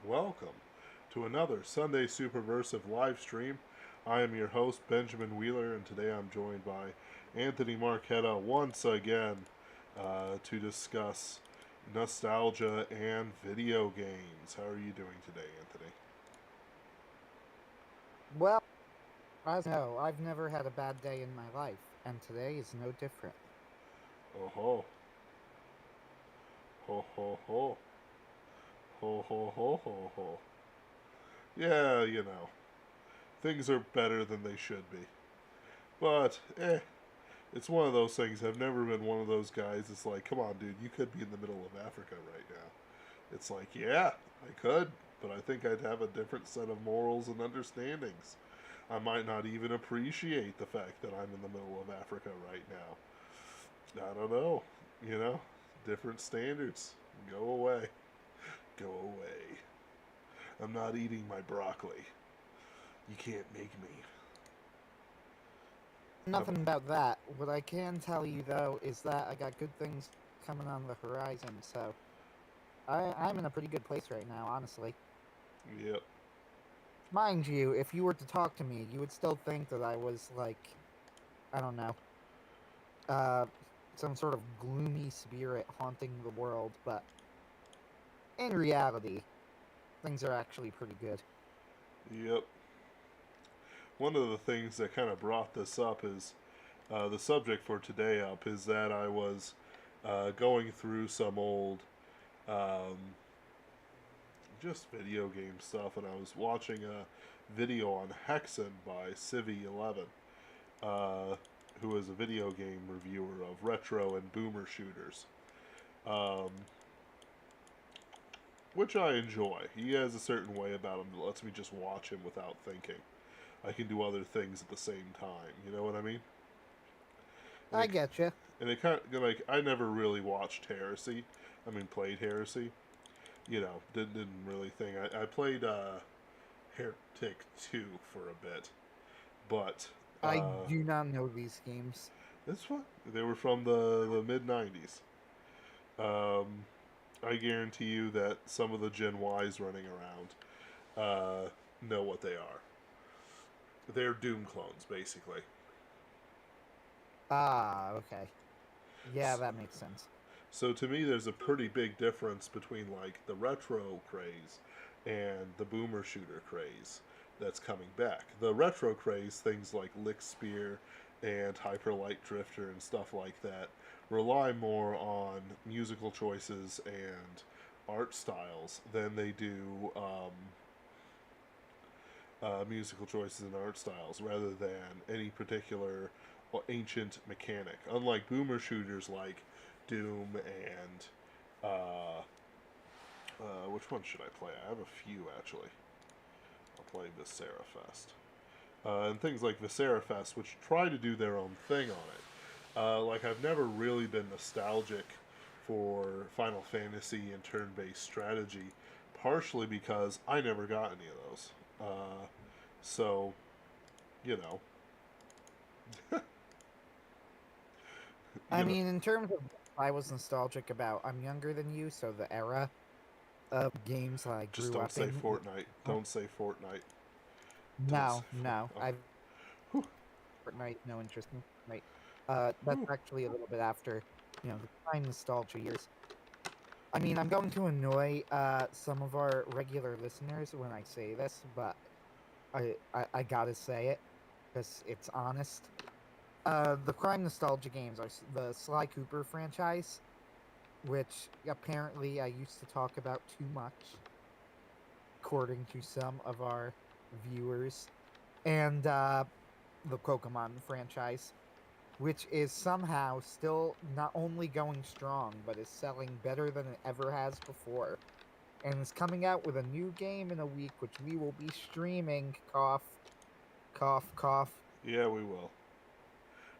welcome to another Sunday Superversive live stream. I am your host, Benjamin Wheeler, and today I'm joined by Anthony Marchetta once again to discuss nostalgia and video games. How are you doing today, Anthony? Well, as you know, I've never had a bad day in my life, and today is no different. Oh ho, ho ho ho, ho ho ho ho ho. Yeah, things are better than they should be. But, it's one of those things. I've never been one of those guys. It's like, come on, dude, you could be in the middle of Africa right now. It's like, yeah, I could, but I think I'd have a different set of morals and understandings. I might not even appreciate the fact that I'm in the middle of Africa right now. I don't know. You know, different standards. Go away. Go away. I'm not eating my broccoli. You can't make me. How Nothing about that. What I can tell you, though, is that I got good things coming on the horizon, so I'm in a pretty good place right now, honestly. Yep. Mind you, if you were to talk to me, you would still think that I was, like, I don't know, uh, some sort of gloomy spirit haunting the world, but in reality, things are actually pretty good. Yep. One of the things that kind of brought this up is the subject for today up is that I was going through some old um, just video game stuff, and I was watching a video on Hexen by Civi11, who is a video game reviewer of retro and boomer shooters, um, which I enjoy. He has a certain way about him that lets me just watch him without thinking. I can do other things at the same time. You know what I mean? And I it, get you. and it kind of like I never really watched Heresy. I mean, played Heresy. Didn't really think I played Heretic 2 for a bit, but I do not know these games. it's fun. They were from the mid '90s. Um, I guarantee you that some of the Gen Ys running around know what they are. They're Doom clones, basically. Ah, okay. Yeah, that makes sense. So to me, there's a pretty big difference between like the retro craze and the boomer shooter craze that's coming back. The retro craze, things like Lick Spear and Hyper Light Drifter and stuff like that, rely more on musical choices and art styles than they do musical choices and art styles rather than any particular ancient mechanic. Unlike boomer shooters like Doom and which one should I play? I have a few actually. I'll play Viscera Fest. And things like Viscera Fest, which try to do their own thing on it. Like, I've never really been nostalgic for Final Fantasy and turn based strategy, partially because I never got any of those. So, you know, I you know, mean, in terms of what I was nostalgic about, I'm younger than you, so the era of games I just grew don't up say in. Fortnite. Don't say Fortnite. Don't say No, no, Fortnite. I've Whew, Fortnite, no interest in Fortnite. That's whew. actually a little bit after, the prime nostalgia years. I mean, I'm going to annoy some of our regular listeners when I say this, but I gotta say it because it's honest. The prime nostalgia games are the Sly Cooper franchise, which apparently I used to talk about too much, according to some of our viewers, and the Pokemon franchise, which is somehow still not only going strong, but is selling better than it ever has before, and is coming out with a new game in a week, which we will be streaming. Cough, cough, cough. Yeah, we will.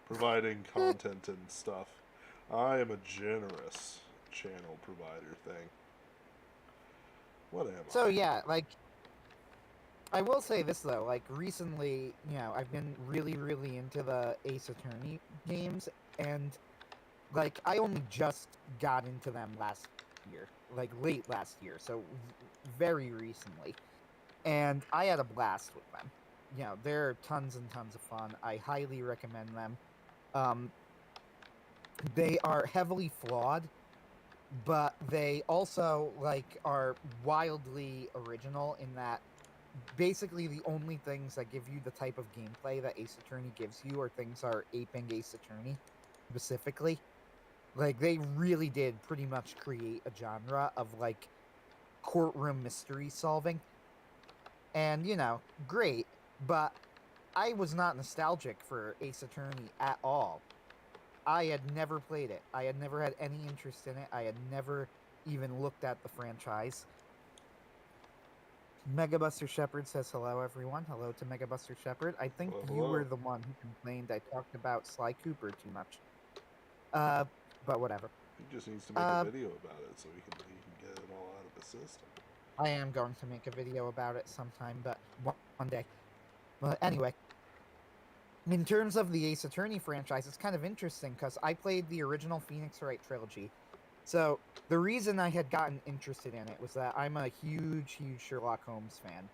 Providing content and stuff. I am a generous channel provider thing. What am So yeah, like I will say this though, like recently, I've been really, really into the Ace Attorney games, and like I only just got into them last year, like late last year, so very recently. And I had a blast with them. They're tons and tons of fun. I highly recommend them. Um, they are heavily flawed, but they also are wildly original in that basically the only things that give you the type of gameplay that Ace Attorney gives you are things that are aping Ace Attorney specifically. They really did pretty much create a genre of courtroom mystery solving. And great, but I was not nostalgic for Ace Attorney at all. I had never played it. I had never had any interest in it. I had never even looked at the franchise. Megabuster Shepherd says hello, everyone. Hello to Megabuster Shepherd. I think Well, you hello. were the one who complained I talked about Sly Cooper too much. But whatever. He just needs to make a video about it so he can get it all out of the system. I am going to make a video about it sometime, but one day. But anyway, in terms of the Ace Attorney franchise, it's kind of interesting because I played the original Phoenix Wright trilogy. So the reason I had gotten interested in it was that I'm a huge Sherlock Holmes fan.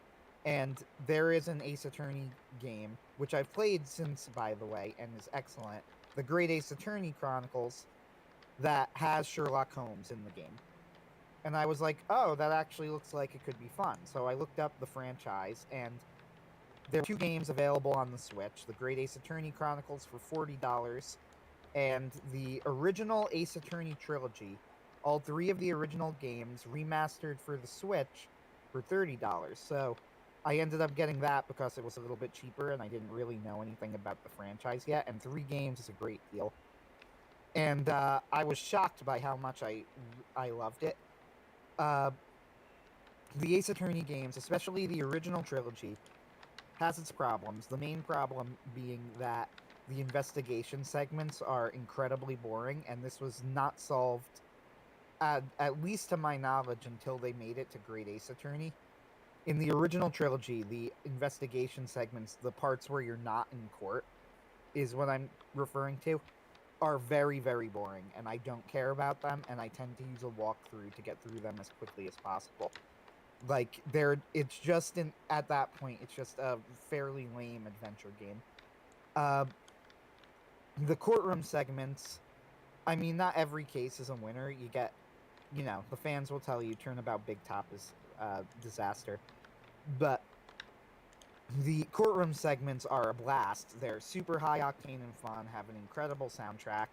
And there is an Ace Attorney game, which I've played since, by the way, and is excellent. The Great Ace Attorney Chronicles, that has Sherlock Holmes in the game. And I was like, oh, that actually looks like it could be fun. So I looked up the franchise, and there are 2 games available on the Switch. The Great Ace Attorney Chronicles for $40, and the original Ace Attorney trilogy, all 3 of the original games remastered for the Switch for $30. So I ended up getting that because it was a little bit cheaper and I didn't really know anything about the franchise yet, and 3 games is a great deal. And I was shocked by how much I loved it. The Ace Attorney games, especially the original trilogy, has its problems. The main problem being that the investigation segments are incredibly boring, and this was not solved, at least to my knowledge, until they made it to Great Ace Attorney. In the original trilogy, the investigation segments, the parts where you're not in court, is what I'm referring to, are very, very boring, and I don't care about them, and I tend to use a walkthrough to get through them as quickly as possible. It's just at that point, it's just a fairly lame adventure game. The courtroom segments, I mean, not every case is a winner. You get, the fans will tell you Turnabout Big Top is disaster. But the courtroom segments are a blast. They're super high octane and fun, have an incredible soundtrack.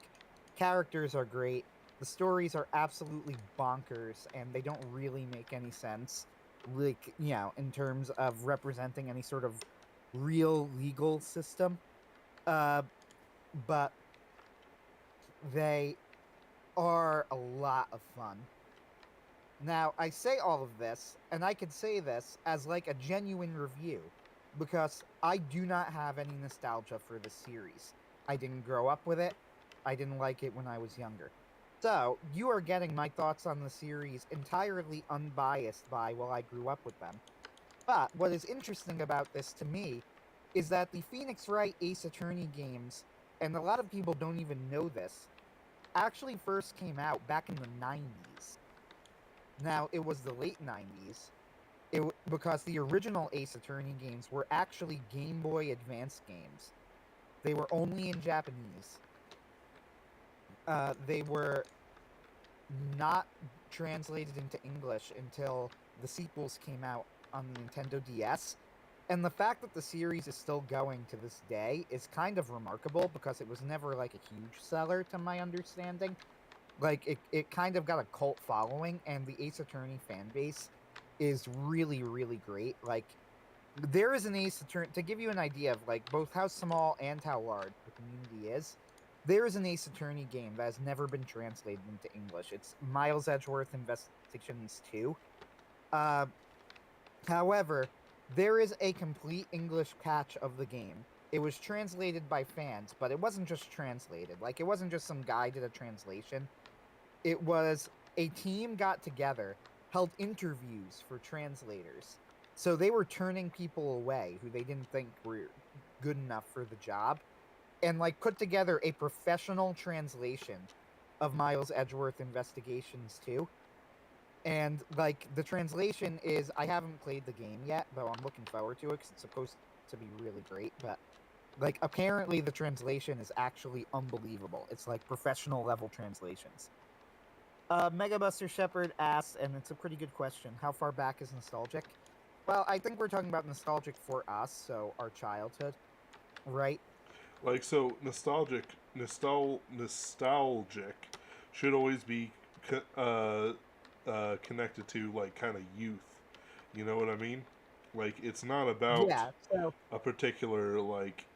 Characters are great. The stories are absolutely bonkers, and they don't really make any sense, in terms of representing any sort of real legal system. But they are a lot of fun. Now, I say all of this, and I could say this as a genuine review, because I do not have any nostalgia for this series. I didn't grow up with it. I didn't like it when I was younger. So, you are getting my thoughts on the series entirely unbiased by, well, I grew up with them. But what is interesting about this to me is that the Phoenix Wright Ace Attorney games, and a lot of people don't even know this, actually first came out back in the 90s. Now, it was the late 90s, because the original Ace Attorney games were actually Game Boy Advance games. They were only in Japanese. They were not translated into English until the sequels came out on the Nintendo DS. And the fact that the series is still going to this day is kind of remarkable, because it was never a huge seller to my understanding. It kind of got a cult following, and the Ace Attorney fan base is really, really great. There is an Ace Attorney, to give you an idea of both how small and how large the community is, there is an Ace Attorney game that has never been translated into English. It's Miles Edgeworth Investigations 2. However, there is a complete English patch of the game. It was translated by fans, but it wasn't just translated. It wasn't just some guy did a translation. It was a team got together, held interviews for translators. So they were turning people away who they didn't think were good enough for the job, and put together a professional translation of Miles Edgeworth Investigations 2. And, like, the translation is, I haven't played the game yet, though I'm looking forward to it, because it's supposed to be really great, but, like, apparently the translation is actually unbelievable. It's, like, professional level translations. Megabuster Shepherd asks, and it's a pretty good question, how far back is nostalgic? Well, I think we're talking about nostalgic for us, so our childhood, right? Like, so nostalgic should always be connected to, like, kind of youth. You know what I mean? Like, it's not about Yeah, so a particular, like,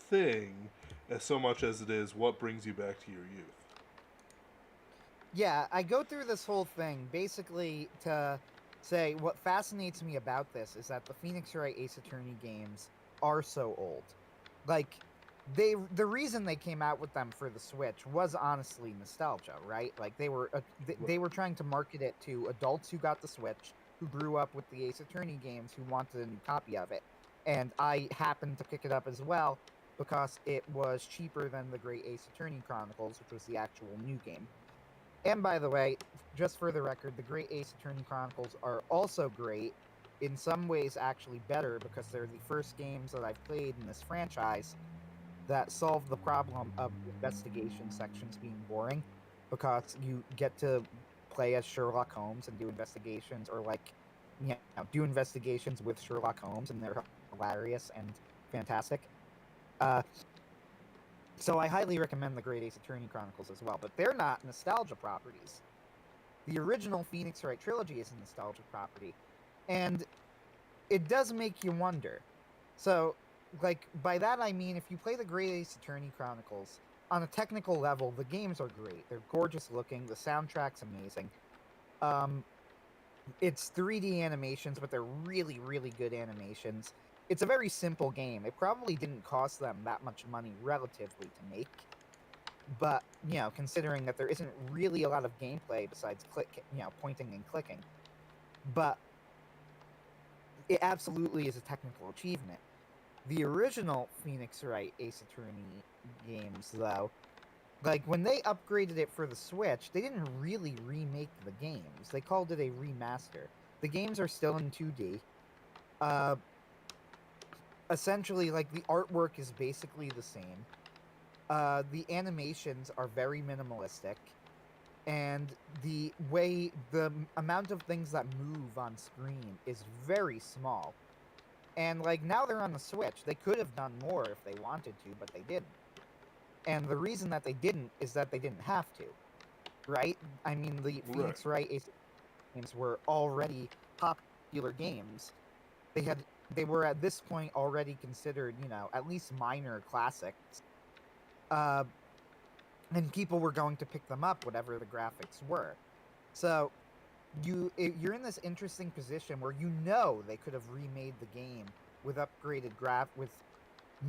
thing as so much as it is what brings you back to your youth. yeah, I go through this whole thing basically to say what fascinates me about this is that the Phoenix Wright Ace Attorney games are so old. Like the reason they came out with them for the Switch was honestly nostalgia, right? Like they were trying to market it to adults who got the Switch, who grew up with the Ace Attorney games, who wanted a new copy of it. And I happened to pick it up as well because it was cheaper than the Great Ace Attorney Chronicles, which was the actual new game. And by the way, just for the record, the Great Ace Attorney Chronicles are also great. In some ways, actually better because they're the first games that I've played in this franchise that solve the problem of investigation sections being boring, because you get to play as Sherlock Holmes and do investigations, or like, do investigations with Sherlock Holmes, and they're hilarious and fantastic. Uh, so I highly recommend the Great Ace Attorney Chronicles as well, but they're not nostalgia properties. The original Phoenix Wright trilogy is a nostalgia property, and it does make you wonder. So, like, by that I mean, if you play the Great Ace Attorney Chronicles, on a technical level, the games are great. They're gorgeous looking, the soundtrack's amazing. Um, it's 3D animations, but they're really, really good animations. It's a very simple game. It probably didn't cost them that much money relatively to make, but considering that there isn't really a lot of gameplay besides pointing and clicking, but it absolutely is a technical achievement. The original Phoenix Wright Ace Attorney games, though, like when they upgraded it for the Switch, they didn't really remake the games. They called it a remaster. The games are still in 2D. Uh, Essentially, like the artwork is basically the same. The animations are very minimalistic, and the amount of things that move on screen is very small. And like now they're on the Switch, they could have done more if they wanted to, but they didn't. And the reason that they didn't is that they didn't have to, right? I mean, the Right. Phoenix Wright Ace games were already popular games. They had they were at this point already considered, at least minor classics. Uh, and people were going to pick them up, whatever the graphics were. So you're in this interesting position where they could have remade the game with upgraded with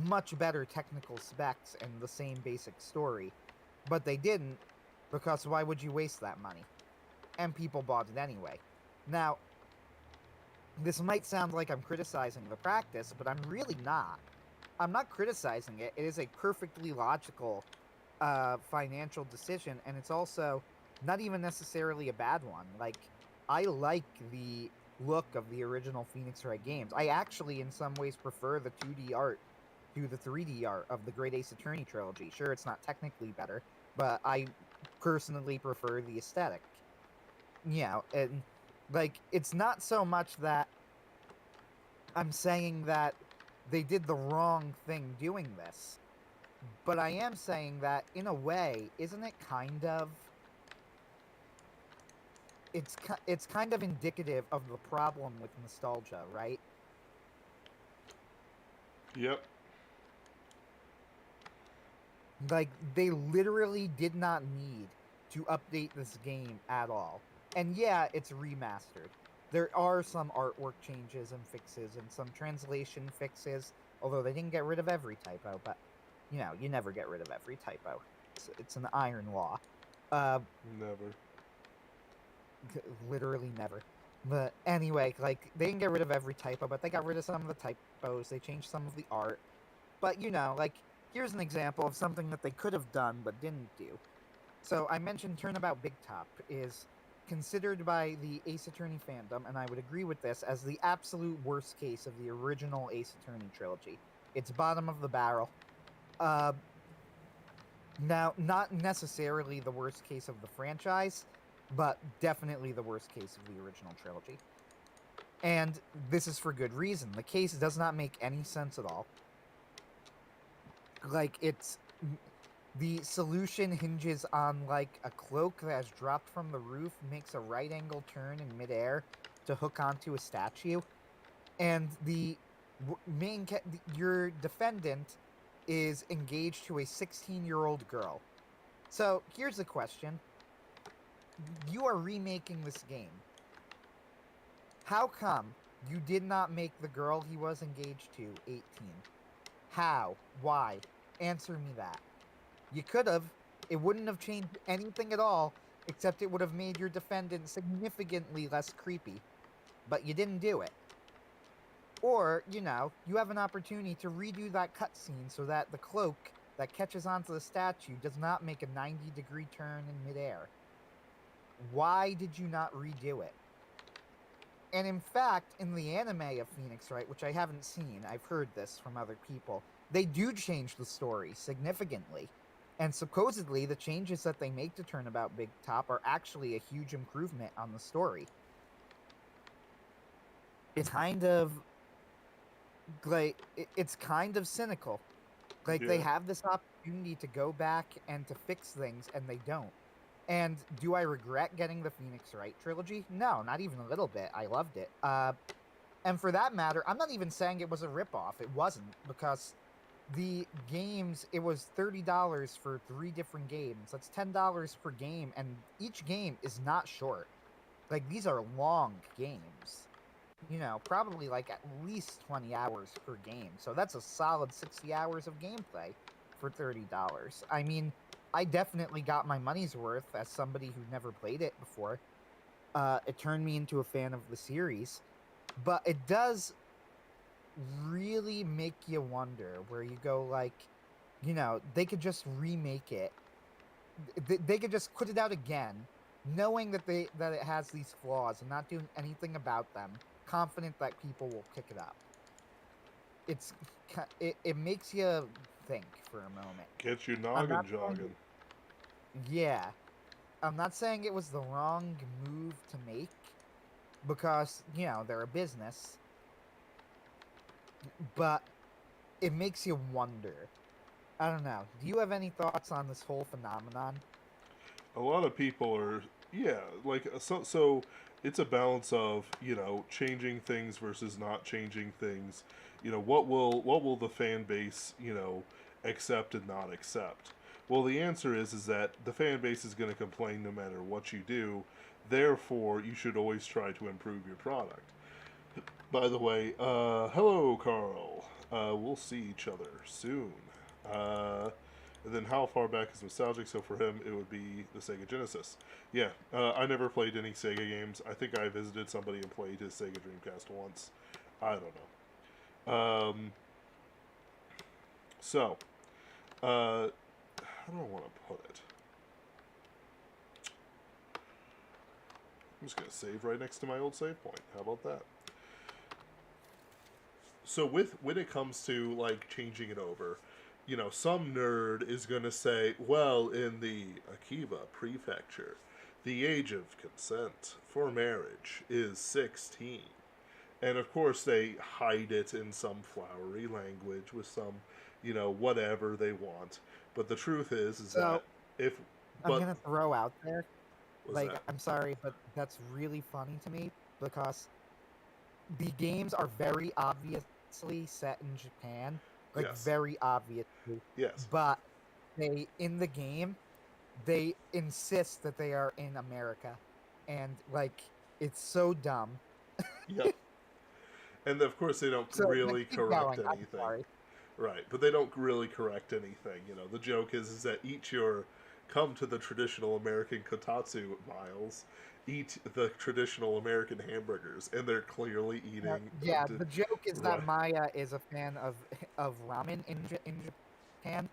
much better technical specs and the same basic story, but they didn't, because why would you waste that money? And people bought it anyway. Now, this might sound like I'm criticizing the practice, but I'm really not. I'm not criticizing it. It is a perfectly logical financial decision, and it's also not even necessarily a bad one. Like, I like the look of the original Phoenix Wright games. I actually, in some ways, prefer the 2D art to the 3D art of the Great Ace Attorney trilogy. Sure, it's not technically better, but I personally prefer the aesthetic. And like, it's not so much that I'm saying that they did the wrong thing doing this, but I am saying that, in a way, isn't it kind of... It's kind of indicative of the problem with nostalgia, right? Yep. Like, they literally did not need to update this game at all. And yeah, it's remastered. There are some artwork changes and fixes and some translation fixes, although they didn't get rid of every typo, but you never get rid of every typo. It's an iron law. Never. Literally never. But anyway, like, they didn't get rid of every typo, but they got rid of some of the typos, they changed some of the art. But like, here's an example of something that they could have done but didn't do. So I mentioned Turnabout Big Top is considered by the Ace Attorney fandom, and I would agree with this, as the absolute worst case of the original Ace Attorney trilogy. It's bottom of the barrel. Now, not necessarily the worst case of the franchise, but definitely the worst case of the original trilogy. And this is for good reason. The case does not make any sense at all. Like, the solution hinges on, like, a cloak that has dropped from the roof, makes a right angle turn in midair to hook onto a statue, and your defendant is engaged to a 16-year-old girl. So, here's the question. You are remaking this game. How come you did not make the girl he was engaged to 18? How? Why? Answer me that. You could have. It wouldn't have changed anything at all, except it would have made your defendant significantly less creepy. But you didn't do it. Or, you have an opportunity to redo that cutscene so that the cloak that catches onto the statue does not make a 90-degree turn in midair. Why did you not redo it? And in fact, in the anime of Phoenix Wright, which I haven't seen, I've heard this from other people, they do change the story significantly. And supposedly, the changes that they make to Turnabout Big Top are actually a huge improvement on the story. It's kind of cynical. They have this opportunity to go back and to fix things, and they don't. And do I regret getting the Phoenix Wright trilogy? No, not even a little bit. I loved it. And for that matter, I'm not even saying it was a ripoff. It wasn't, because the games, it was $30 for 3 different games. That's $10 per game, and each game is not short. These are long games. Probably at least 20 hours per game. So that's a solid 60 hours of gameplay for $30. I mean, I definitely got my money's worth as somebody who never played it before. It turned me into a fan of the series. But it does really make you wonder, where you go they could just remake it. They could just put it out again, knowing that it has these flaws and not doing anything about them, confident that people will pick it up. It makes you think for a moment. Gets your noggin jogging. Yeah. I'm not saying it was the wrong move to make, because, they're a business. But it makes you wonder. I don't know. Do you have any thoughts on this whole phenomenon? A lot of people are, so it's a balance of, changing things versus not changing things. What will the fan base, accept and not accept? Well, the answer is that the fan base is going to complain no matter what you do. Therefore, you should always try to improve your product. By the way, hello, Carl. We'll see each other soon. And then how far back is nostalgic? So for him, it would be the Sega Genesis. Yeah, I never played any Sega games. I think I visited somebody and played his Sega Dreamcast once. I don't know. How do I want to put it? I'm just going to save right next to my old save point. How about that? So when it comes to, changing it over, some nerd is going to say, well, in the Akiba Prefecture, the age of consent for marriage is 16. And of course they hide it in some flowery language with some, whatever they want. But the truth is So, that I'm going to throw out there, that? I'm sorry, but that's really funny to me, because the games are very obviously set in Japan. Yes. Very obviously. Yes. But in the game, they insist that they are in America. And, it's so dumb. Yep. And of course they don't really correct anything. Right, but they don't really correct anything. The joke is that eat your come to the traditional American kotatsu, Miles. Eat the traditional American hamburgers, and they're clearly eating. Yeah, the joke is that Maya is a fan of ramen in Japan,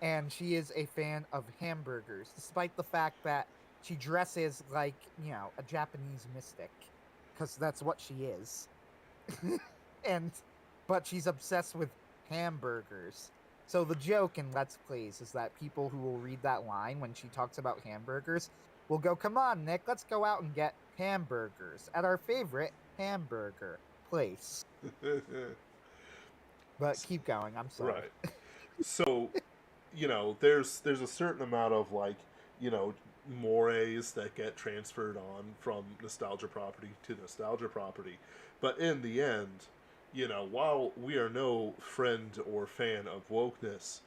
and she is a fan of hamburgers, despite the fact that she dresses like, a Japanese mystic, because that's what she is. But she's obsessed with hamburgers. So the joke in Let's Plays is that people who will read that line when she talks about hamburgers will go, "Come on, Nick, let's go out and get hamburgers at our favorite hamburger place." But keep going, I'm sorry. Right. So, there's a certain amount of mores that get transferred on from nostalgia property to nostalgia property. But in the end, while we are no friend or fan of wokeness,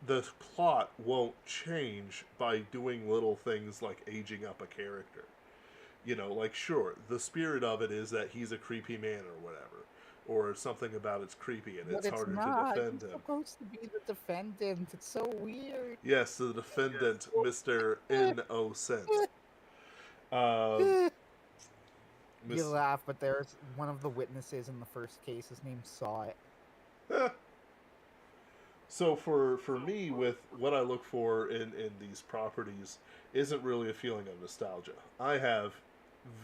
the plot won't change by doing little things like aging up a character. Sure, the spirit of it is that he's a creepy man or whatever, or something about it's creepy and But it's it's harder not. to defend He's him. supposed to be the defendant. It's so weird. Yes, the defendant, Mr. Innocent. Um, You Miss. laugh, but there's one of the witnesses in the first case. His name Saw It. So for me, with what I look for in these properties, isn't really a feeling of nostalgia. I have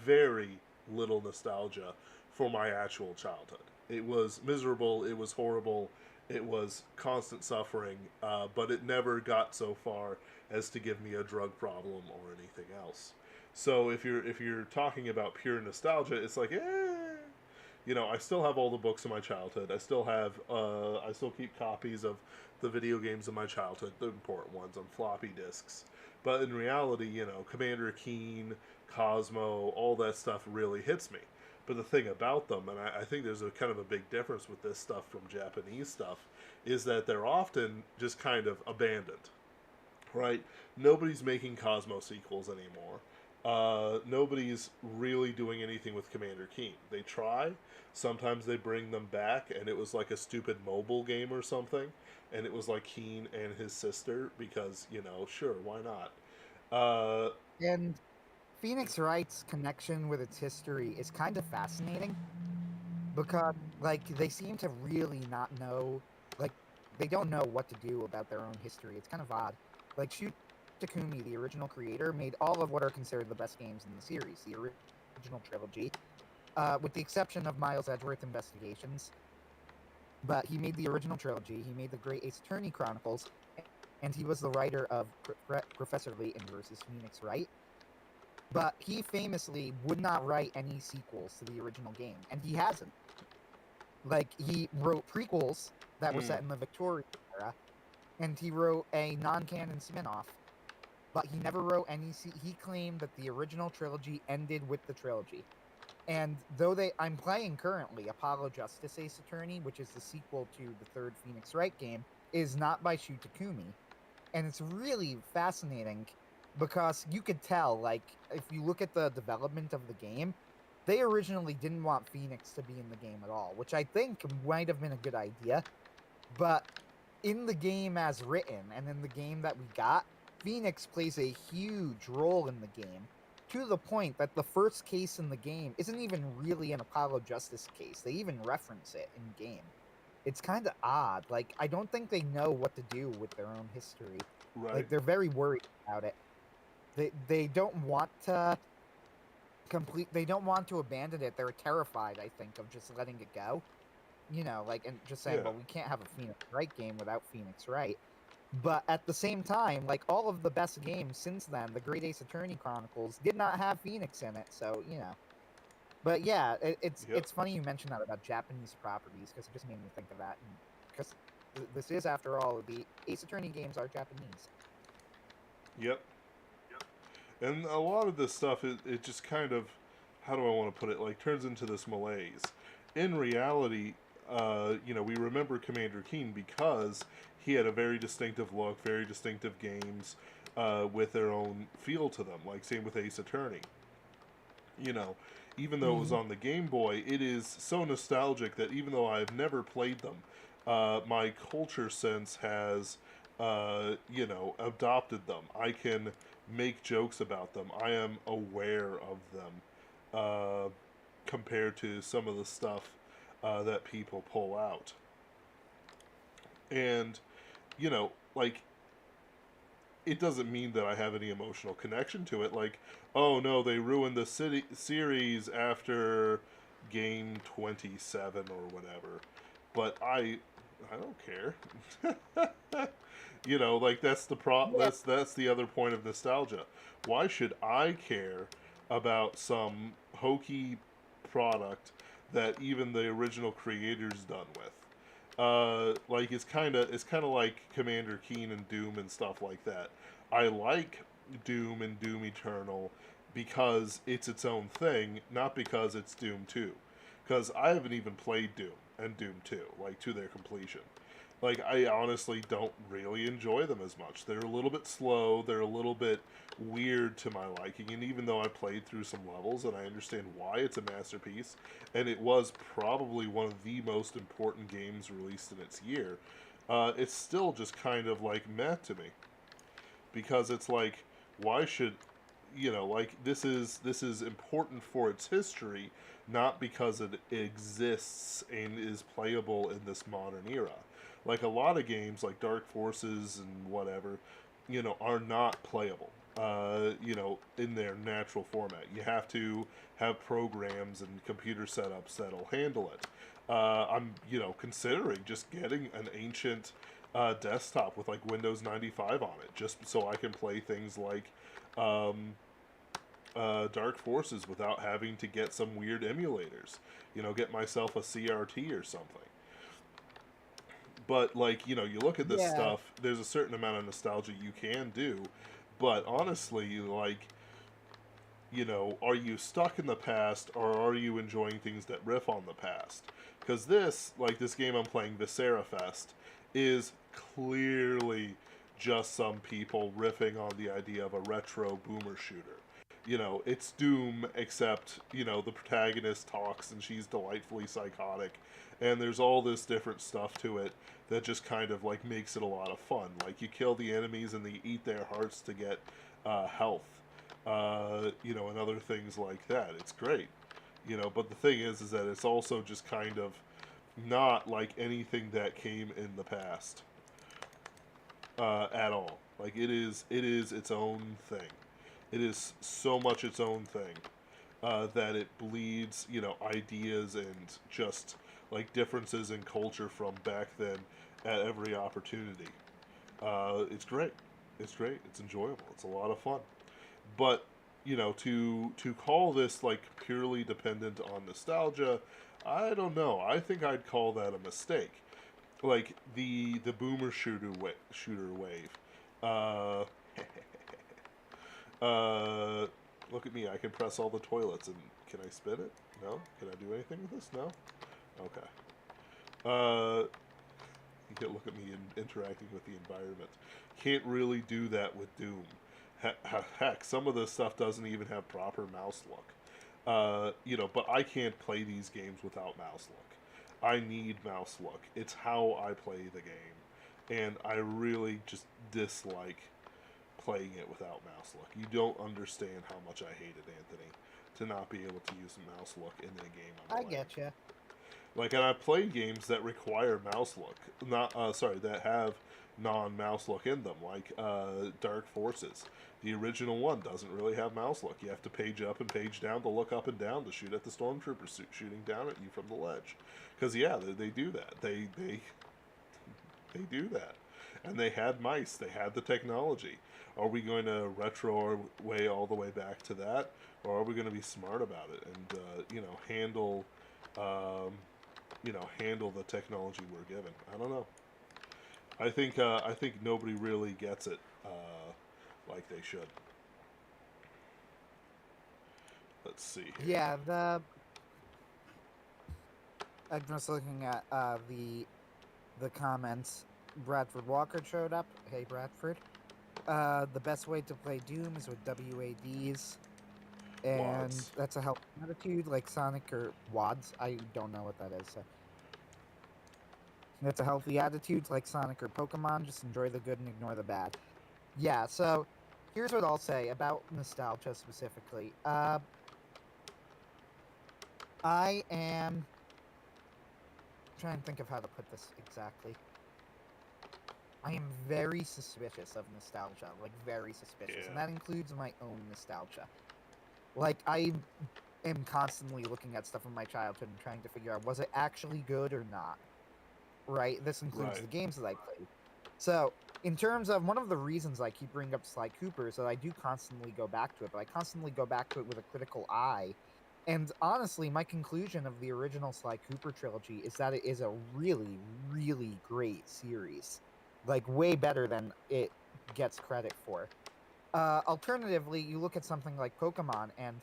very little nostalgia for my actual childhood. It was miserable. It was horrible. It was constant suffering. But it never got so far as to give me a drug problem or anything else. So if you're talking about pure nostalgia, it's like, I still have all the books of my childhood. I still keep copies of the video games of my childhood, the important ones, on floppy disks. But in reality, Commander Keen, Cosmo, all that stuff really hits me. But the thing about them, and I think there's a kind of a big difference with this stuff from Japanese stuff, is that they're often just kind of abandoned, right? Nobody's making Cosmo sequels anymore. Nobody's really doing anything with Commander Keen. They try. Sometimes they bring them back, and it was like a stupid mobile game or something, and it was like Keen and his sister because sure, why not? Uh, And Phoenix Wright's connection with its history is kind of fascinating because, they seem to really not know, like, they don't know what to do about their own history. It's kind of odd. Like, Shu Takumi, the original creator, made all of what are considered the best games in the series, the original trilogy, with the exception of Miles Edgeworth Investigations. But he made the original trilogy, he made the Great Ace Attorney Chronicles, and he was the writer of Professor Layton versus Phoenix Wright. But he famously would not write any sequels to the original game, and he hasn't. Like, he wrote prequels that were set in the Victorian era, and he wrote a non-canon spin-off, but he never wrote any. He claimed that the original trilogy ended with the trilogy. And I'm playing currently Apollo Justice Ace Attorney, which is the sequel to the third Phoenix Wright game, is not by Shu Takumi. And it's really fascinating because you could tell, if you look at the development of the game, they originally didn't want Phoenix to be in the game at all, which I think might have been a good idea. But in the game as written, and in the game that we got, Phoenix plays a huge role in the game, to the point that the first case in the game isn't even really an Apollo Justice case. They even reference it in game. It's kind of odd. I don't think they know what to do with their own history. right. They're very worried about it. They don't want to they don't want to abandon it. They're terrified, I think, of just letting it go. And just saying, Yeah. well, we can't have a Phoenix Wright game without Phoenix Wright. But at the same time, all of the best games since then, the Great Ace Attorney Chronicles, did not have Phoenix in it, so, But yeah, it's funny you mentioned that about Japanese properties, because it just made me think of that. Because this is, after all, the Ace Attorney games are Japanese. Yep. And a lot of this stuff, it just kind of, how do I want to put it, turns into this malaise. In reality, we remember Commander Keen because he had a very distinctive look, very distinctive games with their own feel to them, same with Ace Attorney. Even though it was on the Game Boy, it is so nostalgic that even though I've never played them, my culture sense has, adopted them. I can make jokes about them. I am aware of them compared to some of the stuff that people pull out. And, it doesn't mean that I have any emotional connection to it. Like, oh no, they ruined the series after game 27 or whatever. But I don't care. You know, like Yeah, that's the other point of nostalgia. Why should I care about some hokey product that even the original creators done with? Like it's kind of like Commander Keen and Doom and stuff like that. I like Doom and Doom Eternal because it's its own thing, not because it's Doom 2. Because I haven't even played Doom and Doom 2, like to their completion. Like, I honestly don't really enjoy them as much. They're a little bit slow, they're a little bit weird to my liking, and even though I played through some levels and I understand why it's a masterpiece, and it was probably one of the most important games released in its year, it's still just kind of like meh to me. Because it's like, why should like this is important for its history, not because it exists and is playable in this modern era. Like a lot of games like Dark Forces and whatever, are not playable, in their natural format. You have to have programs and computer setups that'll handle it. I'm considering just getting an ancient desktop with like Windows 95 on it, just so I can play things like um, Dark Forces without having to get some weird emulators. Get myself a CRT or something. But like, you look at this yeah, stuff, there's a certain amount of nostalgia you can do, but honestly, like, are you stuck in the past or are you enjoying things that riff on the past? Because this game I'm playing, Viscera Fest, is clearly just some people riffing on the idea of a retro boomer shooter. It's Doom, except, the protagonist talks and she's delightfully psychotic, and there's all this different stuff to it that just kind of like makes it a lot of fun. Like you kill the enemies and they eat their hearts to get health, and other things like that. It's great, but the thing is that it's also just kind of not like anything that came in the past at all. Like it is its own thing. It is so much its own thing that it bleeds, ideas and just like differences in culture from back then at every opportunity. It's great. It's great. It's enjoyable. It's a lot of fun. But to call this like purely dependent on nostalgia, I don't know. I think I'd call that a mistake. Like the boomer shooter wave. Uh, look at me. I can press all the toilets, and can I spin it? No. Can I do anything with this? No. Okay. You can look at me interacting with the environment. Can't really do that with Doom. Heck, some of this stuff doesn't even have proper mouse look. But I can't play these games without mouse look. I need mouse look. It's how I play the game. And I really just dislike playing it without mouse look. You don't understand how much I hated, Anthony, to not be able to use the mouse look in the game I'm I playing. get you. Like, and I've played games that require mouse look, that have non-mouse look in them, like Dark Forces. The original one doesn't really have mouse look. You have to page up and page down to look up and down to shoot at the stormtroopers shooting down at you from the ledge. Because yeah, they do that. They do that, and they had mice. They had the technology. Are we going to retro our way all the way back to that, or are we going to be smart about it and um, handle the technology we're given? I don't know. I think nobody really gets it like they should. Let's see here. Yeah, I'm just looking at the comments. Bradford Walker showed up. Hey, Bradford. The best way to play Doom is with WADs, and Wads. that's a healthy attitude, like Sonic or WADs. I don't know what that is. So. That's a healthy attitude, like Sonic or Pokemon. Just enjoy the good and ignore the bad. Yeah. So, here's what I'll say about nostalgia specifically. I am. Trying to think of how to put this exactly. I am very suspicious of nostalgia, like very suspicious, Yeah. and that includes my own nostalgia. Like I am constantly looking at stuff from my childhood and trying to figure out was it actually good or not. Right? This includes Right. the games that I played. So, in terms of one of the reasons I keep bringing up Sly Cooper is that I do constantly go back to it, but I constantly go back to it with a critical eye. And honestly, my conclusion of the original Sly Cooper trilogy is that it is a really, really great series. Like, way better than it gets credit for. Alternatively, you look at something like Pokemon, and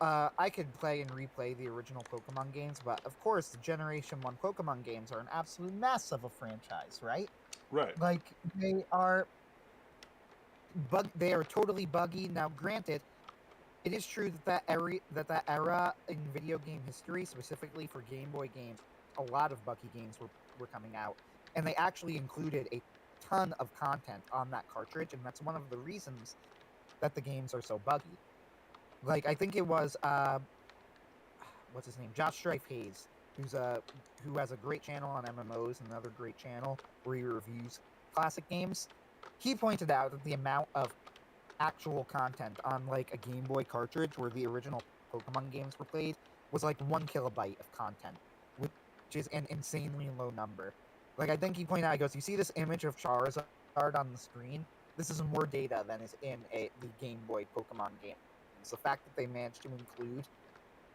I could play and replay the original Pokemon games, but of course, the Generation 1 Pokemon games are an absolute mess of a franchise, right? Right. Like, they are totally buggy. Now, granted, it is true that that era in video game history, specifically for Game Boy games, a lot of buggy games were coming out, and they actually included a ton of content on that cartridge, and that's one of the reasons that the games are so buggy. Like, I think it was what's his name, Josh Strife Hayes, who has a great channel on MMOs and another great channel where he reviews classic games. He pointed out that the amount of actual content on like a Game Boy cartridge where the original Pokemon games were played was like 1 kilobyte of content, which is an insanely low number. Like, I think he pointed out, he goes, "You see this image of Charizard on the screen? This is more data than is in the Game Boy Pokemon games. The fact that they managed to include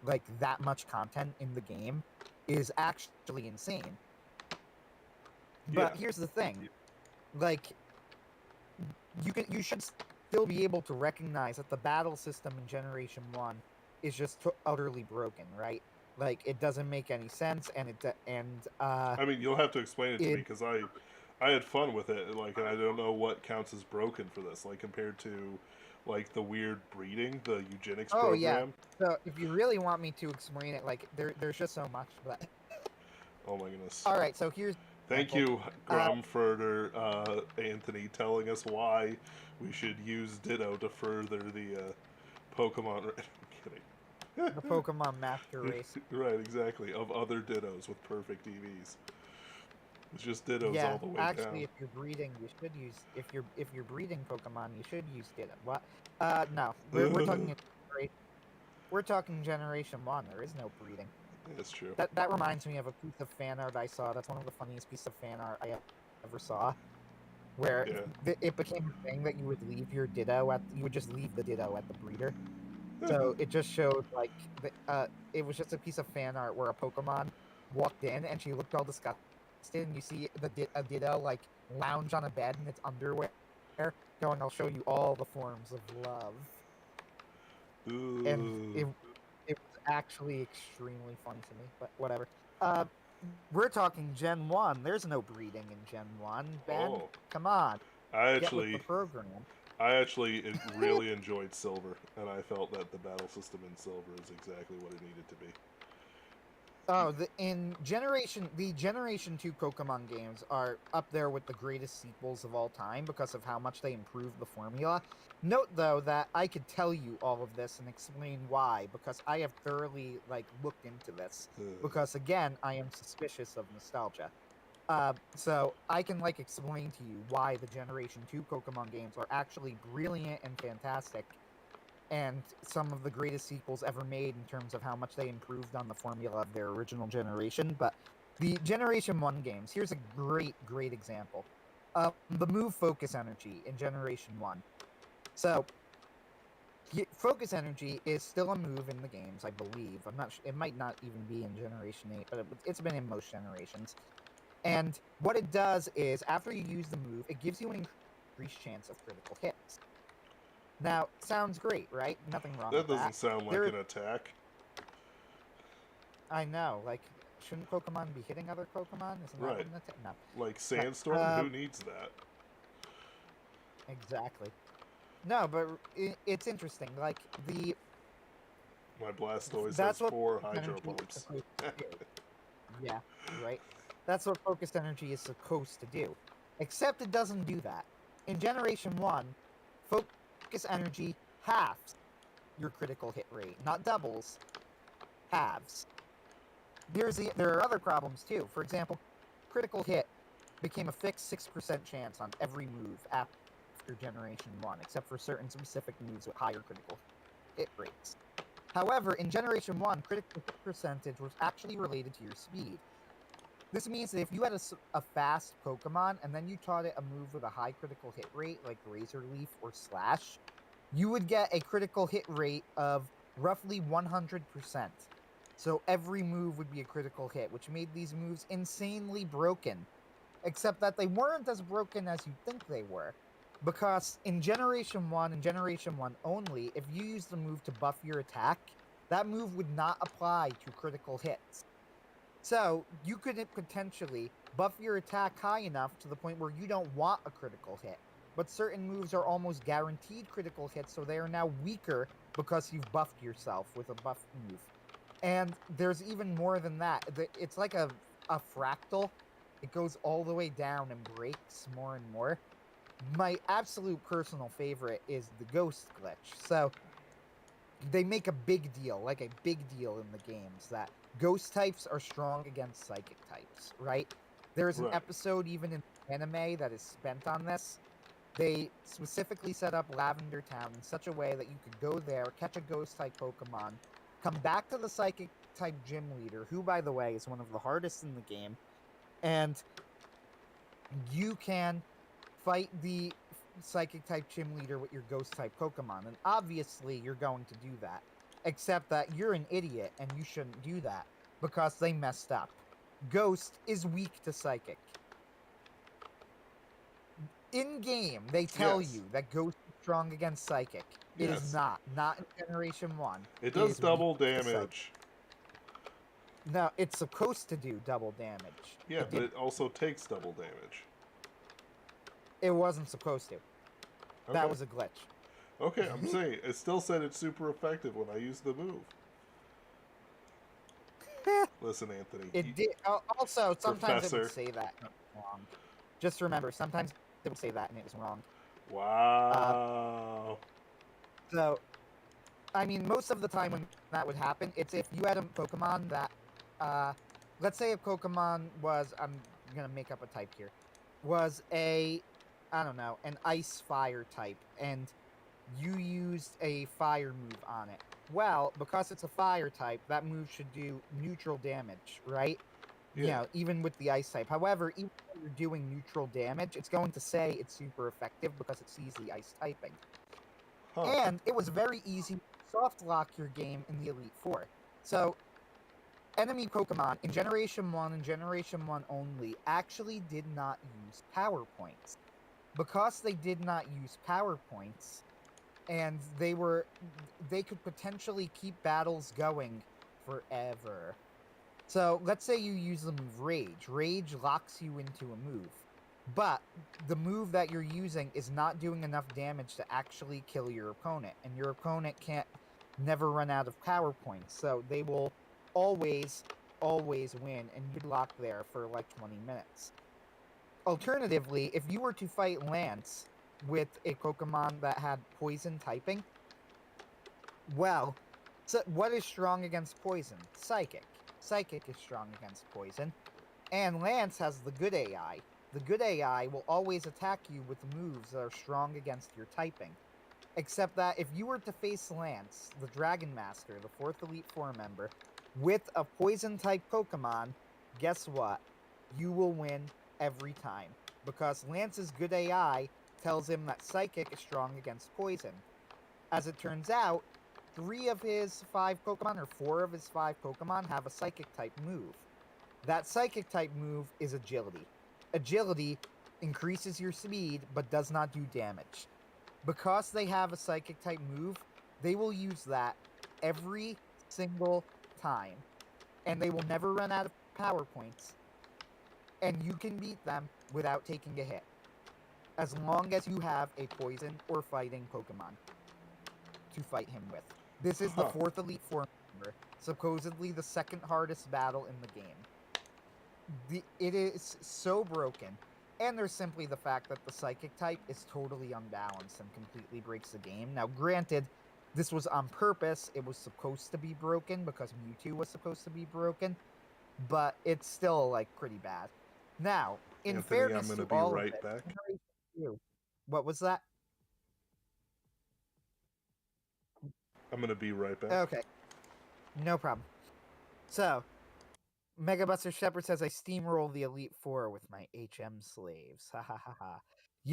like that much content in the game is actually insane." But Yeah. here's the thing, like you should still be able to recognize that the battle system in Generation 1 is just utterly broken, right? Like, it doesn't make any sense, and I mean, you'll have to explain it to me it because I had fun with it. Like, and I don't know what counts as broken for this. Like compared to, like the weird breeding, the eugenics oh yeah. program. So if you really want me to explain it, like there's just so much. But Oh my goodness. all right, so here's an Thank example. you, Uh, Gromfurter Anthony, telling us why we should use Ditto to further the Pokemon. I'm the kidding. Pokemon Master Race. Right, exactly. Of other Dittos with perfect EVs. It's just Dittos Yeah, all the way actually, down. if you're breeding, you should use if you're breeding Pokemon, you should use Ditto. What? No, we're talking Generation 1. There is no breeding. That's true. That reminds me of a piece of fan art I saw. That's one of the funniest pieces of fan art I ever saw, where Yeah. it became a thing that you would leave your Ditto you would just leave the Ditto at the breeder. So it just showed like it was just a piece of fan art where a Pokemon walked in and she looked all disgusted, and you see a Ditto like lounge on a bed in its underwear, going, "I'll show you all the forms of love," and Ooh. it was actually extremely funny to me. But whatever. Uh, we're talking Gen 1. There's no breeding in Gen 1, Ben. Oh. Come on, I get with the actually program. really enjoyed Silver, and I felt that the battle system in Silver is exactly what it needed to be. Oh, the Generation 2 Pokemon games are up there with the greatest sequels of all time because of how much they improved the formula. Note though that I could tell you all of this and explain why, because I have thoroughly like looked into this. Because again, I am suspicious of nostalgia. So I can like explain to you why the Generation 2 Pokemon games are actually brilliant and fantastic, and some of the greatest sequels ever made in terms of how much they improved on the formula of their original generation. But the Generation 1 games, here's a great example. The move Focus Energy in Generation 1. So, Focus Energy is still a move in the games, I believe. I'm not sure, it might not even be in Generation 8, but it's been in most generations. And what it does is, after you use the move, it gives you an increased chance of critical hits. Now, sounds great, right? Nothing wrong That with doesn't that. sound like an attack. I know, like, shouldn't Pokemon be hitting other Pokemon? Isn't that Right. what an attack? No. Like No. Sandstorm? Who needs that? Exactly. No, but it's interesting. Like, My Blastoise that's has what 4 focused Hydro energy is Pumps. supposed to do. Yeah, right. That's what focused energy is supposed to do. Except it doesn't do that. In Generation 1, focus energy halves your critical hit rate, not doubles, halves. There are other problems too. For example, critical hit. became a fixed 6% chance on every move after Generation 1, except for certain specific moves with higher critical hit rates. However, in Generation 1, critical hit percentage was actually related to your speed. This means that if you had a fast Pokemon and then you taught it a move with a high critical hit rate, like Razor Leaf or Slash, you would get a critical hit rate of roughly 100%. So every move would be a critical hit, which made these moves insanely broken. Except that they weren't as broken as you'd think they were. Because in Generation 1 and Generation 1 only, if you used the move to buff your attack, that move would not apply to critical hits. So you could potentially buff your attack high enough to the point where you don't want a critical hit. But certain moves are almost guaranteed critical hits, so they are now weaker because you've buffed yourself with a buff move. And there's even more than that. It's like a fractal. It goes all the way down and breaks more and more. My absolute personal favorite is the ghost glitch. So they make a big deal in the games, that ghost types are strong against psychic types, right? There is an episode even in anime that is spent on this. They specifically set up Lavender Town in such a way that you could go there, catch a ghost type Pokemon, come back to the psychic type gym leader, who, by the way, is one of the hardest in the game, and you can fight the psychic type gym leader with your ghost type Pokemon. And obviously you're going to do that, except that you're an idiot and you shouldn't do that because they messed up. Ghost is weak to psychic. In game, they tell you that Ghost is strong against psychic. It is not in Generation 1. It does double damage. No, it's supposed to do double damage. Yeah, but it also takes double damage. It wasn't supposed to. Okay. That was a glitch. Okay, I'm saying, it still said it's super effective when I used the move. Listen, Anthony. It did. Also, sometimes it would say that and it was wrong. Just remember, sometimes it would say that and it was wrong. Wow. So, I mean, most of the time when that would happen, it's if you had a Pokemon that, let's say a Pokemon was, I'm going to make up a type here, was an ice-fire type, and you used a fire move on it. Well, because it's a fire type, that move should do neutral damage, right? Yeah. You know, even with the ice type. However, even when you're doing neutral damage, it's going to say it's super effective because it sees the ice typing. Huh. And it was very easy to soft lock your game in the Elite Four. So, enemy Pokemon in Generation 1 and Generation 1 only actually did not use power points. Because they did not use power points, and they could potentially keep battles going forever. So, let's say you use the move Rage. Rage locks you into a move. But the move that you're using is not doing enough damage to actually kill your opponent. And your opponent can't never run out of power points. So they will always win, and you'd lock there for like 20 minutes. Alternatively, if you were to fight Lance with a Pokemon that had poison typing, well, so what is strong against poison? Psychic. Psychic is strong against poison. And Lance has the good AI. The good AI will always attack you with moves that are strong against your typing. Except that if you were to face Lance, the Dragon Master, the 4th Elite Four member, with a poison-type Pokemon, guess what? You will win every time. Because Lance's good AI tells him that Psychic is strong against poison. As it turns out, 3 of his 5 Pokemon, or 4 of his 5 Pokemon, have a Psychic-type move. That Psychic-type move is Agility. Agility increases your speed, but does not do damage. Because they have a Psychic-type move, they will use that every single time. And they will never run out of power points. And you can beat them without taking a hit. As long as you have a poison or fighting Pokemon to fight him with. This is the 4th Elite Four member, supposedly the second hardest battle in the game. It is so broken, and there's simply the fact that the Psychic type is totally unbalanced and completely breaks the game. Now, granted, this was on purpose. It was supposed to be broken because Mewtwo was supposed to be broken, but it's still, like, pretty bad. Now, in Anthony, I'm fairness going to to be all of right it, back. Generation 2. What was that? I'm going to be right back. Okay, no problem. So, Megabuster Shepard says I steamroll the Elite Four with my HM slaves. Ha ha ha ha. You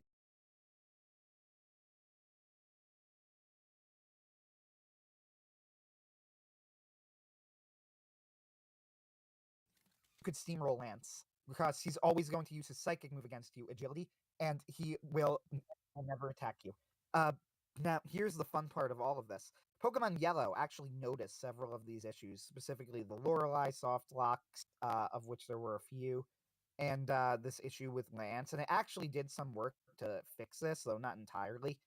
could steamroll Lance because he's always going to use his psychic move against you, agility, and he will never attack you. Now, here's the fun part of all of this. Pokemon Yellow actually noticed several of these issues, specifically the Lorelei soft locks, of which there were a few, and this issue with Lance, and it actually did some work to fix this, though not entirely.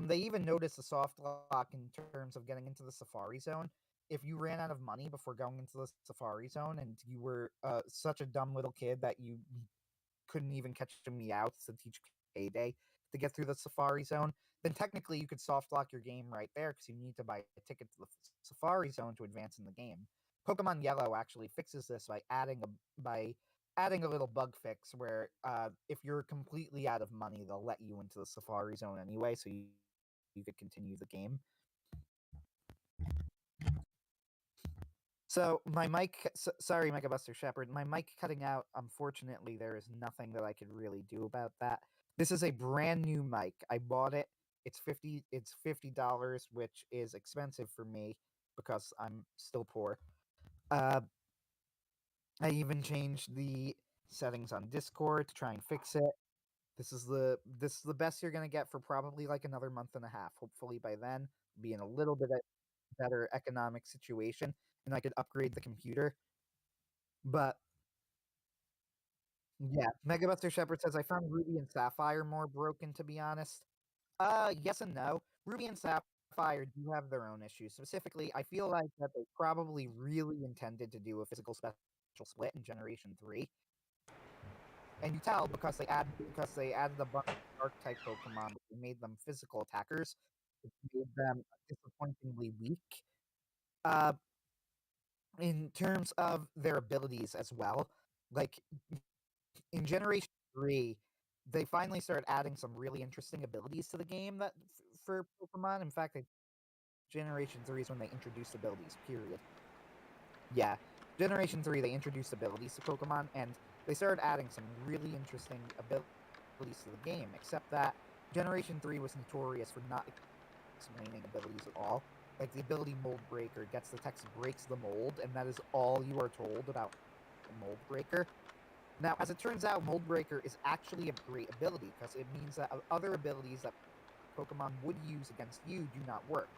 They even noticed the soft lock in terms of getting into the Safari Zone. If you ran out of money before going into the Safari Zone and you were such a dumb little kid that you couldn't even catch a Meowth to teach Payday to get through the Safari Zone, then technically you could soft lock your game right there because you need to buy a ticket to the Safari Zone to advance in the game. Pokemon Yellow actually fixes this by adding a little bug fix where if you're completely out of money, they'll let you into the Safari Zone anyway, so you could continue the game. So my mic, sorry, Megabuster Shepard, my mic cutting out. Unfortunately, there is nothing that I could really do about that. This is a brand new mic. I bought it. It's $50, which is expensive for me because I'm still poor. I even changed the settings on Discord to try and fix it. This is the best you're gonna get for probably like another month and a half. Hopefully by then, be in a little bit better economic situation, and I could upgrade the computer. But yeah, Megabuster Shepard says I found Ruby and Sapphire more broken, to be honest. Yes and no. Ruby and Sapphire do have their own issues. Specifically, I feel like that they probably really intended to do a physical special split in Generation 3. And you tell because they added a bunch of dark type Pokemon, that made them physical attackers, which made them disappointingly weak. Uh, in terms of their abilities as well, like in Generation 3, they finally started adding some really interesting abilities to the game that for Pokemon. In fact, Generation 3 is when they introduced abilities, period. Yeah, Generation 3, they introduced abilities to Pokemon, and they started adding some really interesting abilities to the game, except that Generation 3 was notorious for not explaining abilities at all. Like, the ability Mold Breaker gets the text breaks the mold, and that is all you are told about Mold Breaker. Now, as it turns out, Mold Breaker is actually a great ability, because it means that other abilities that Pokemon would use against you do not work.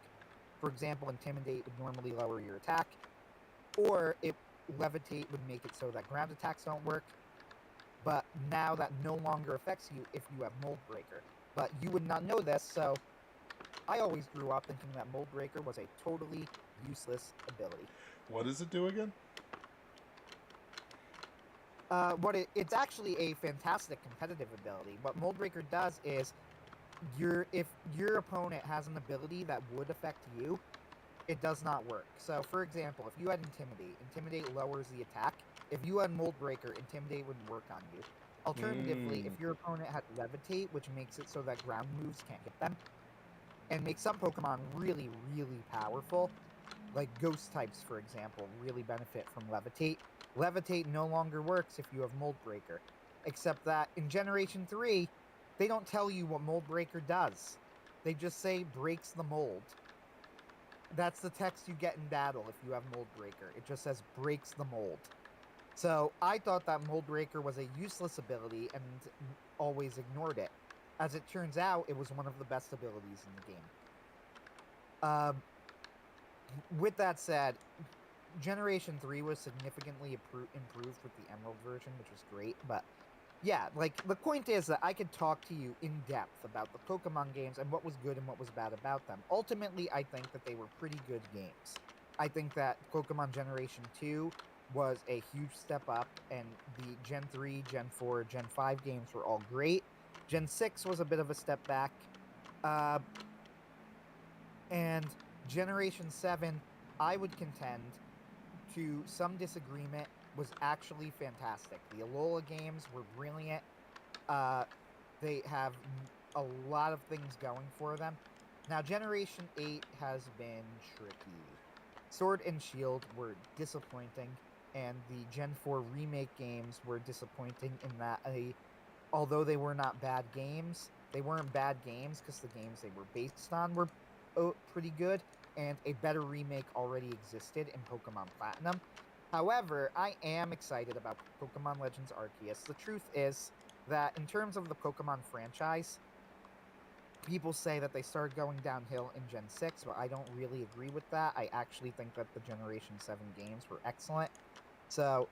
For example, Intimidate would normally lower your attack, or Levitate would make it so that ground attacks don't work, but now that no longer affects you if you have Mold Breaker. But you would not know this, so I always grew up thinking that Mold Breaker was a totally useless ability. What does it do again? It's actually a fantastic competitive ability. What Mold Breaker does is, if your opponent has an ability that would affect you, it does not work. So, for example, if you had Intimidate lowers the attack. If you had Mold Breaker, Intimidate wouldn't work on you. Alternatively, if your opponent had Levitate, which makes it so that ground moves can't hit them, and makes some Pokemon really, really powerful, like Ghost types, for example, really benefit from Levitate. Levitate no longer works if you have Mold Breaker, except that in Generation 3, they don't tell you what Mold Breaker does. They just say breaks the mold. That's the text you get in battle if you have Mold Breaker. It just says breaks the mold. So I thought that Mold Breaker was a useless ability and always ignored it. As it turns out, it was one of the best abilities in the game. With that said, Generation 3 was significantly improved with the Emerald version, which was great, but yeah, like, the point is that I could talk to you in depth about the Pokemon games and what was good and what was bad about them. Ultimately, I think that they were pretty good games. I think that Pokemon Generation 2 was a huge step up, and the Gen 3, Gen 4, Gen 5 games were all great. Gen 6 was a bit of a step back. And Generation 7, I would contend, to some disagreement, was actually fantastic. The Alola games were brilliant. They have a lot of things going for them. Now, Generation 8 has been tricky. Sword and Shield were disappointing, and the Gen 4 remake games were disappointing in that although they were not bad games, they weren't bad games because the games they were based on were pretty good, and a better remake already existed in Pokemon Platinum. However, I am excited about Pokemon Legends Arceus. The truth is that in terms of the Pokemon franchise, people say that they started going downhill in Gen 6, but I don't really agree with that. I actually think that the Generation 7 games were excellent. So,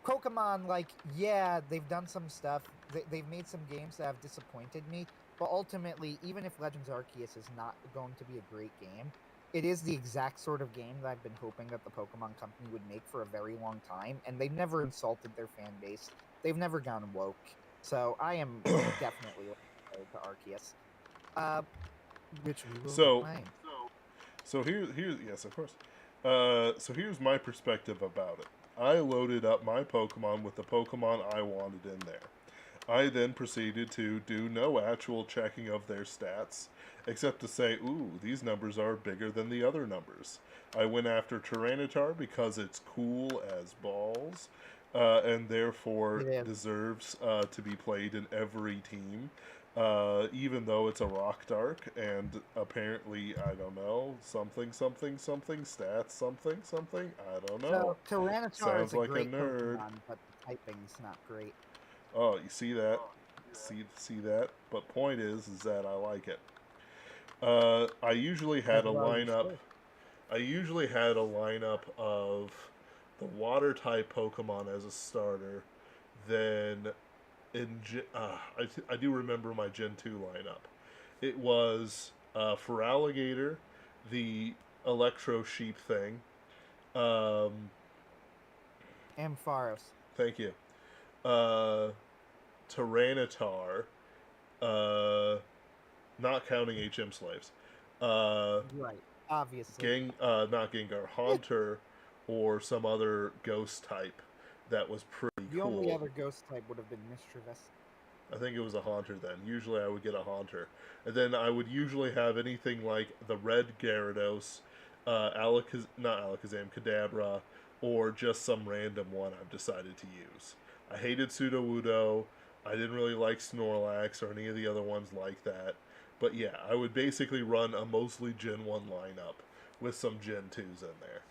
Pokemon, like, yeah, they've done some stuff. They've made some games that have disappointed me, but ultimately, even if Legends Arceus is not going to be a great game, it is the exact sort of game that I've been hoping that the Pokemon Company would make for a very long time, and they've never insulted their fan base. They've never gone woke. So I am definitely looking forward to Arceus, which we will be So, playing. here's yes, of course. So here's my perspective about it. I loaded up my Pokemon with the Pokemon I wanted in there. I then proceeded to do no actual checking of their stats, except to say, ooh, these numbers are bigger than the other numbers. I went after Tyranitar because it's cool as balls, and therefore deserves to be played in every team, even though it's a rock dark, and apparently, I don't know, something, stats, something, I don't know. So Tyranitar Sounds is a like a great nerd. Pokemon, but the typing's not great. Oh, you see that? See that? But point is that I like it. I usually had As a well you lineup. should. I usually had a lineup of the water type Pokemon as a starter. Then I do remember my Gen 2 lineup. It was for Alligator, the Electro Sheep thing. Um, Ampharos. Thank you. Uh, Tyranitar. Uh, Not counting HM slaves. Uh, Right. Obviously. Not Gengar, Haunter, or some other ghost type that was pretty The only cool. other ghost type would have been Mischievous. I think it was a Haunter then. Usually I would get a Haunter. And then I would usually have anything like the red Gyarados, not Alakazam, Kadabra, or just some random one I've decided to use. I hated Sudowoodo. I didn't really like Snorlax or any of the other ones like that. But yeah, I would basically run a mostly Gen 1 lineup with some Gen 2s in there.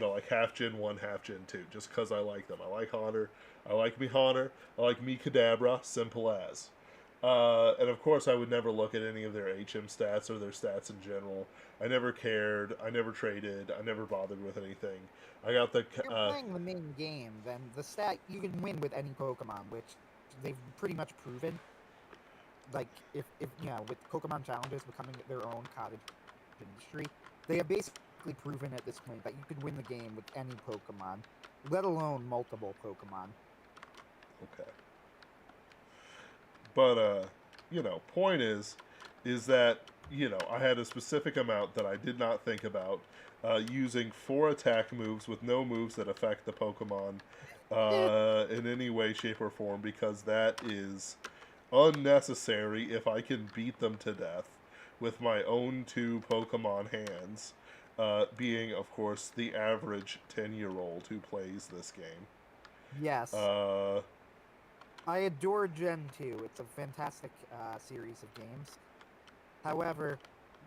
Like half Gen 1, half Gen 2, just because I like them. I like Haunter. I like me Haunter. I like me Kadabra. Simple as. And of course, I would never look at any of their HM stats or their stats in general. I never cared. I never traded. I never bothered with anything. I got the. If you're playing the main game, then the stat you can win with any Pokemon, which they've pretty much proven. Like if with Pokemon challenges becoming their own cottage industry, they have basically proven at this point that you could win the game with any Pokemon, let alone multiple Pokemon. Okay. But point is that I had a specific amount that I did not think about, using 4 attack moves with no moves that affect the Pokemon in any way, shape, or form, because that is unnecessary if I can beat them to death with my own 2 Pokemon hands, being, of course, the average 10-year-old who plays this game. Yes. Uh, I adore Gen 2. It's a fantastic series of games. However,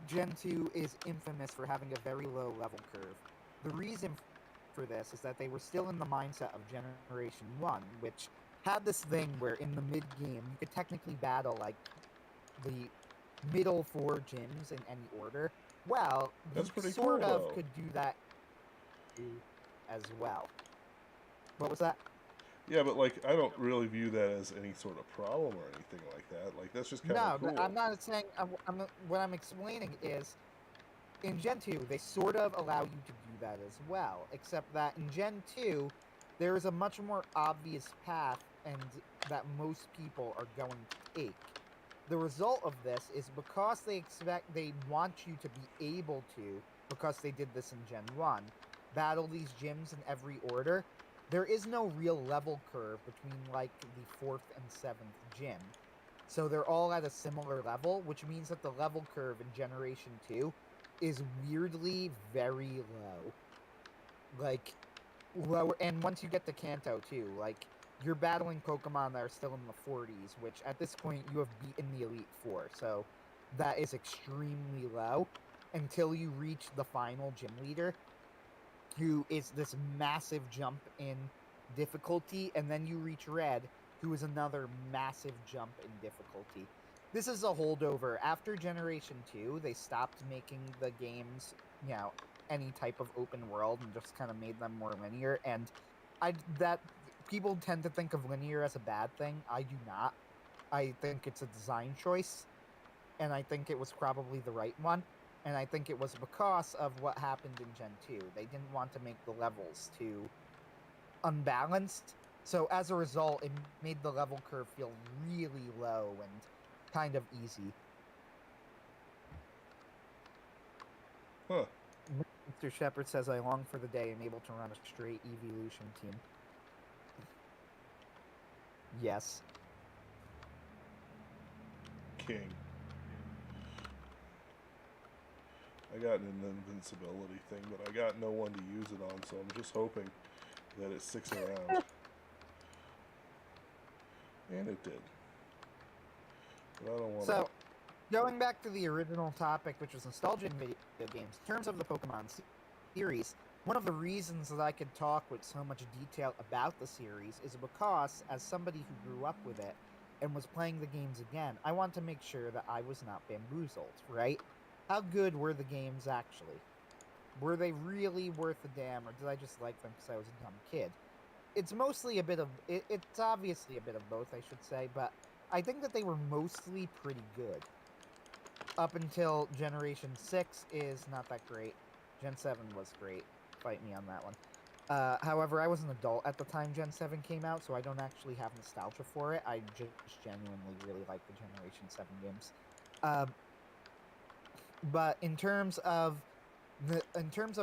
Gen 2 is infamous for having a very low level curve. The reason for this is that they were still in the mindset of Generation 1, which had this thing where in the mid-game you could technically battle like the middle 4 gyms in any order. Well, that's you pretty cool, sort of though. could do that as well. What was that? Yeah, but like I don't really view that as any sort of problem or anything like that. Like that's just kind of No, cool. I'm not saying. What I'm explaining is in Gen 2, they sort of allow you to do that as well, except that in Gen 2, there is a much more obvious path and that most people are going to take. The result of this is because they want you to be able to, because they did this in Gen 1, battle these gyms in every order, there is no real level curve between like the 4th and 7th gym. So they're all at a similar level, which means that the level curve in Generation 2 is weirdly very low. Like, lower, and once you get to Kanto too, like, you're battling Pokemon that are still in the 40s, which at this point you have beaten the Elite Four, so that is extremely low until you reach the final gym leader, who is this massive jump in difficulty, and then you reach Red, who is another massive jump in difficulty. This is a holdover. After Generation 2, they stopped making the games, any type of open world and just kind of made them more linear. And that people tend to think of linear as a bad thing. I do not. I think it's a design choice, and I think it was probably the right one. And I think it was because of what happened in Gen 2. They didn't want to make the levels too unbalanced. So as a result, it made the level curve feel really low and kind of easy. Huh. Mr. Shepard says, I long for the day I'm able to run a straight evolution team. Yes. King. I got an invincibility thing, but I got no one to use it on, so I'm just hoping that it sticks around. And it did. But I don't want So, going back to the original topic, which was nostalgia in video games, in terms of the Pokemon series, one of the reasons that I could talk with so much detail about the series is because, as somebody who grew up with it and was playing the games again, I want to make sure that I was not bamboozled, right? How good were the games actually? Were they really worth a damn, or did I just like them because I was a dumb kid? It's mostly a bit of... It's obviously a bit of both, I should say, but I think that they were mostly pretty good. Up until Generation 6 is not that great. Gen 7 was great. Fight me on that one. However, I was an adult at the time Gen 7 came out, so I don't actually have nostalgia for it. I just genuinely really like the Generation 7 games. But in terms of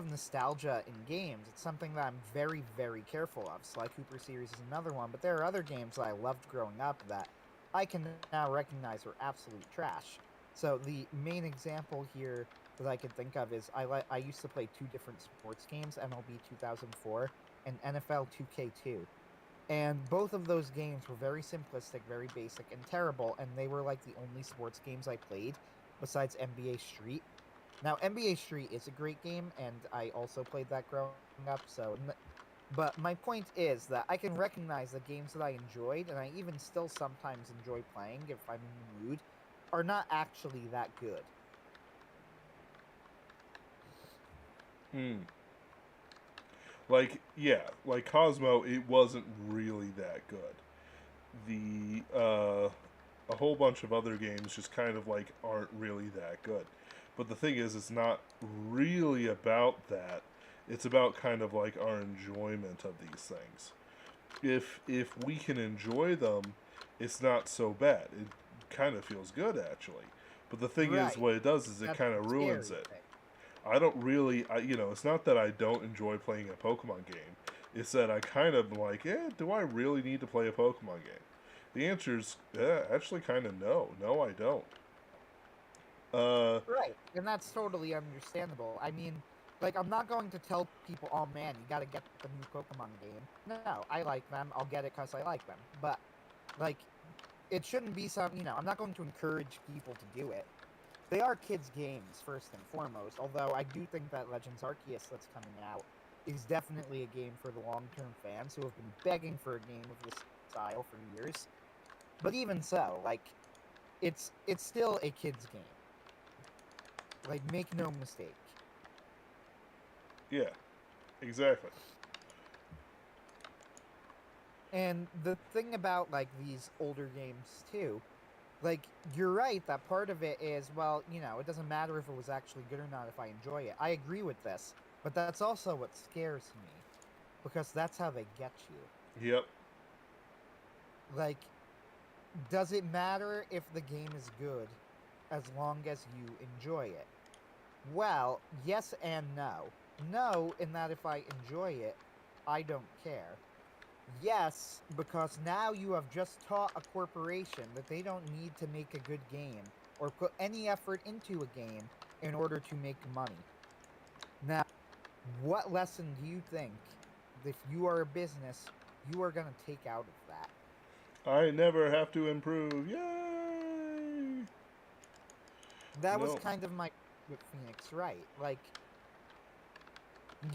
nostalgia in games, it's something that I'm very, very careful of. Sly Cooper series is another one, but there are other games that I loved growing up that I can now recognize were absolute trash. So the main example here that I can think of is I used to play 2 different sports games, MLB 2004 and NFL 2K2. And both of those games were very simplistic, very basic, and terrible, and they were like the only sports games I played besides NBA Street. Now, NBA Street is a great game, and I also played that growing up, but my point is that I can recognize the games that I enjoyed, and I even still sometimes enjoy playing if I'm in the mood, are not actually that good. Like, yeah, like Cosmo, it wasn't really that good. A whole bunch of other games just kind of like aren't really that good. But the thing is, it's not really about that. It's about kind of like our enjoyment of these things. If we can enjoy them, it's not so bad. It kind of feels good actually. But the thing is, what it does is it kind of ruins it. I don't really, it's not that I don't enjoy playing a Pokemon game. It's that I kind of like, do I really need to play a Pokemon game? The answer is, actually kind of no. No, I don't. Right, and that's totally understandable. I mean, like, I'm not going to tell people, oh man, you gotta get the new Pokemon game. No, I like them, I'll get it because I like them. But, like, it shouldn't be I'm not going to encourage people to do it. They are kids' games, first and foremost, although I do think that Legends Arceus that's coming out is definitely a game for the long-term fans who have been begging for a game of this style for years. But even so, like, it's still a kid's game. Like, make no mistake. Yeah, exactly. And the thing about, like, these older games, too, like, you're right that part of it is, well, it doesn't matter if it was actually good or not if I enjoy it. I agree with this, but that's also what scares me, because that's how they get you. Yep. Like, does it matter if the game is good as long as you enjoy it? Well, yes and no. No, in that if I enjoy it, I don't care. Yes, because now you have just taught a corporation that they don't need to make a good game or put any effort into a game in order to make money. Now, what lesson do you think, if you are a business, you are going to take out of that? I never have to improve. Yay! That was No. kind of my with Phoenix Wright. Like,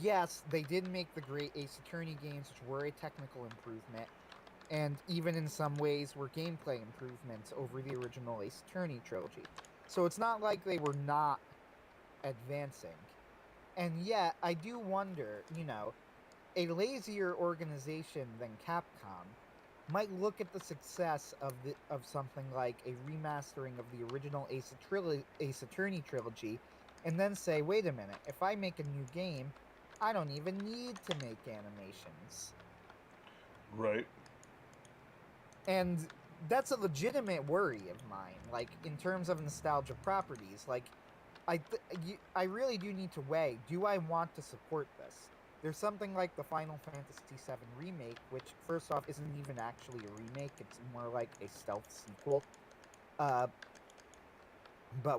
yes, they did make the great Ace Attorney games, which were a technical improvement, and even in some ways were gameplay improvements over the original Ace Attorney trilogy. So it's not like they were not advancing. And yet, I do wonder, a lazier organization than Capcom might look at the success of something like a remastering of the original Ace Attorney trilogy and then say, wait a minute, if I make a new game, I don't even need to make animations. Right. And that's a legitimate worry of mine, like, in terms of nostalgia properties. Like, I really do need to weigh, do I want to support this? There's something like the Final Fantasy VII Remake, which, first off, isn't even actually a remake, it's more like a stealth sequel. But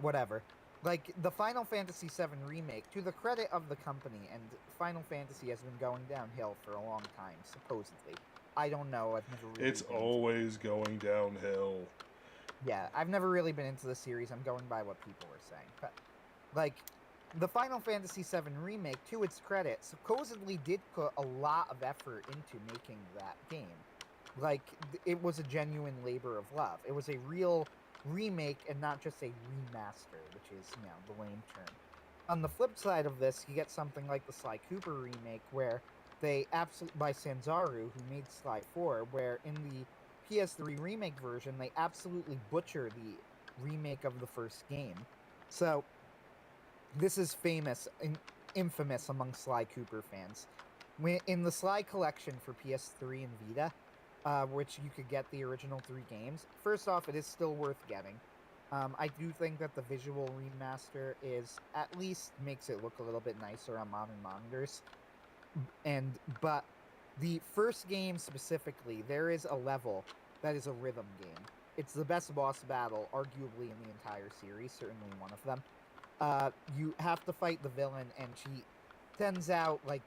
whatever. Like, the Final Fantasy VII Remake, to the credit of the company, and Final Fantasy has been going downhill for a long time, supposedly. I don't know, I've never really It's been always going downhill. Yeah, I've never really been into the series, I'm going by what people were saying. But, like, the Final Fantasy VII Remake, to its credit, supposedly did put a lot of effort into making that game. Like, it was a genuine labor of love. It was a real remake and not just a remaster, which is, the lame term. On the flip side of this, you get something like the Sly Cooper remake, where they by Sanzaru, who made Sly 4, where in the PS3 remake version, they absolutely butcher the remake of the first game. So, this is infamous among Sly Cooper fans. In the Sly collection for PS3 and Vita, which you could get the original 3 games, first off, it is still worth getting. I do think that the visual remaster at least makes it look a little bit nicer on modern monitors. But the first game specifically, there is a level that is a rhythm game. It's the best boss battle, arguably, in the entire series, certainly one of them. You have to fight the villain, and she sends out, like,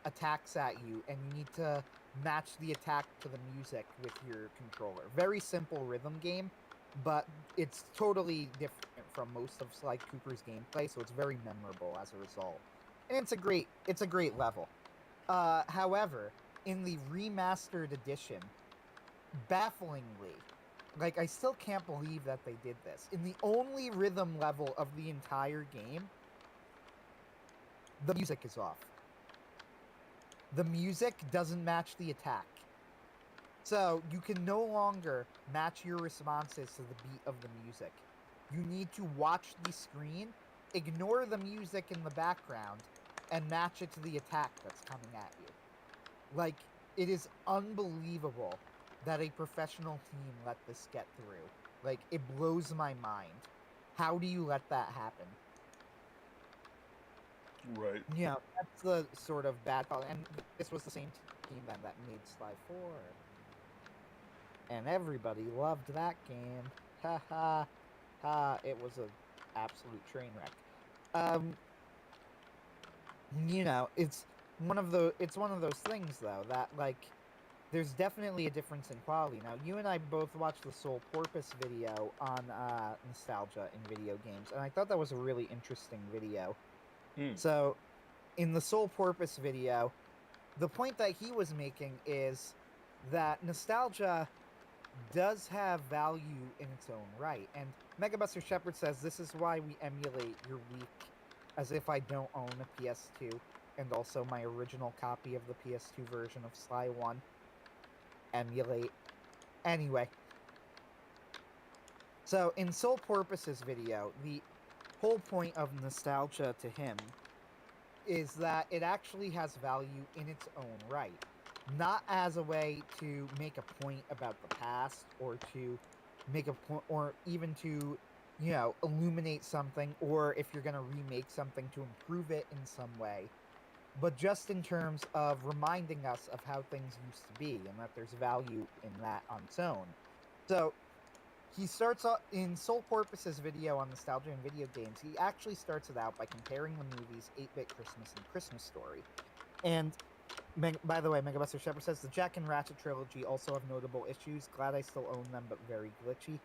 attacks at you, and you need to match the attack to the music with your controller. Very simple rhythm game, but it's totally different from most of Sly Cooper's gameplay, so it's very memorable as a result. And it's a great level. However, in the remastered edition, bafflingly, like, I still can't believe that they did this. In the only rhythm level of the entire game, the music is off. The music doesn't match the attack. So, you can no longer match your responses to the beat of the music. You need to watch the screen, ignore the music in the background, and match it to the attack that's coming at you. Like, it is unbelievable that a professional team let this get through. Like, it blows my mind. How do you let that happen? Right. Yeah, that's the sort of bad call. And this was the same team that made Sly 4. And everybody loved that game. Ha ha ha. It was an absolute train wreck. It's one of those things, though, that, like, there's definitely a difference in quality. Now, you and I both watched the Soul Porpoise video on nostalgia in video games, and I thought that was a really interesting video. So, in the Soul Porpoise video, the point that he was making is that nostalgia does have value in its own right. And Megabuster Shepherd says, this is why we emulate your weak, as if I don't own a PS2, and also my original copy of the PS2 version of Sly 1. Emulate. Anyway. So, in Soul Porpoise's video, the whole point of nostalgia to him is that it actually has value in its own right. Not as a way to make a point about the past, or to make a point, or even to illuminate something, or if you're going to remake something to improve it in some way, but just in terms of reminding us of how things used to be and that there's value in that on its own. So he starts off in Soul Porpoise's video on nostalgia and video games. He actually starts it out by comparing the movies 8-Bit Christmas and Christmas Story. And by the way, Megabuster Shepard says the Jack and Ratchet trilogy also have notable issues. Glad I still own them, but very glitchy.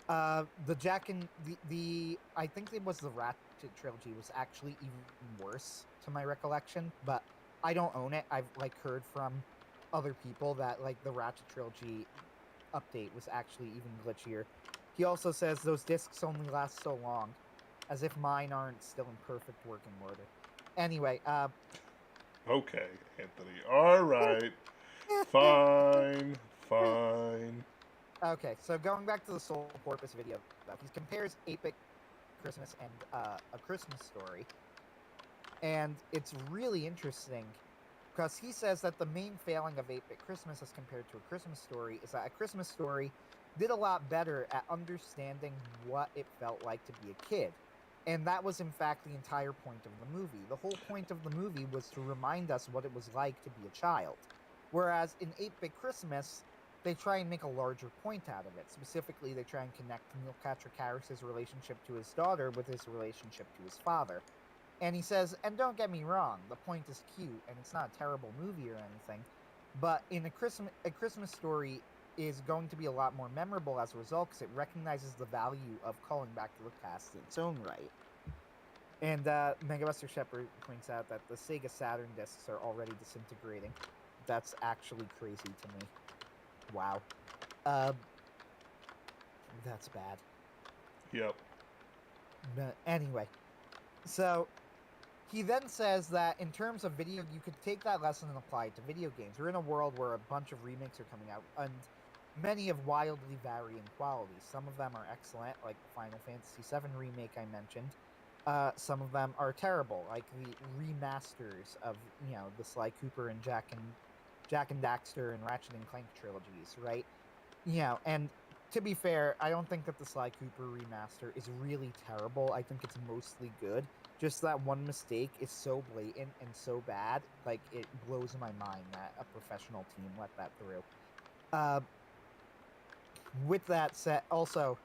The Jack and the I think it was the Ratchet trilogy was actually even worse to my recollection, but I don't own it. I've heard from other people that the Ratchet trilogy update was actually even glitchier. He also says those discs only last so long, as if mine aren't still in perfect working order. Anyway, Okay, Anthony. All right. Fine. Fine. Okay, so going back to the Soul Porpoise video, he compares 8-Bit Christmas and A Christmas Story, and it's really interesting because he says that the main failing of 8-Bit Christmas as compared to A Christmas Story is that A Christmas Story did a lot better at understanding what it felt like to be a kid. And that was, in fact, the entire point of the movie. The whole point of the movie was to remind us what it was like to be a child. Whereas in 8-Bit Christmas, they try and make a larger point out of it. Specifically, they try and connect Neil Patrick Harris's relationship to his daughter with his relationship to his father. And he says, and don't get me wrong, the point is cute, and it's not a terrible movie or anything, but in A Christmas Story is going to be a lot more memorable as a result because it recognizes the value of calling back to the past in its own right. And Megabuster Shepard points out that the Sega Saturn discs are already disintegrating. That's actually crazy to me. Wow. That's bad. Yep. But anyway, so he then says that in terms of video, you could take that lesson and apply it to video games. We're in a world where a bunch of remakes are coming out, and many of wildly varying qualities. Some of them are excellent, like the Final Fantasy VII remake I mentioned. Some of them are terrible, like the remasters of the Sly Cooper and Jak and Daxter and Ratchet and Clank trilogies, right? And to be fair, I don't think that the Sly Cooper remaster is really terrible. I think it's mostly good. Just that one mistake is so blatant and so bad, it blows my mind that a professional team let that through. With that said, also,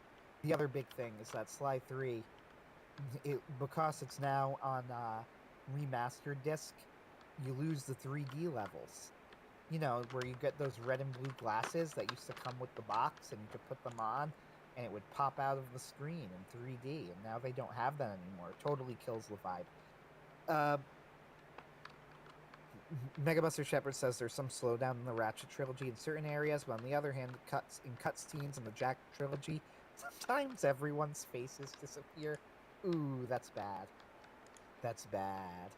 the other big thing is that Sly 3, because it's now on remastered disc, you lose the 3D levels. Where you get those red and blue glasses that used to come with the box, and you could put them on, and it would pop out of the screen in 3D, and now they don't have that anymore. It totally kills the vibe. Megabuster Shepard says there's some slowdown in the Ratchet trilogy in certain areas, but on the other hand, cutscenes in the Jack trilogy, sometimes everyone's faces disappear. Ooh, that's bad. That's bad.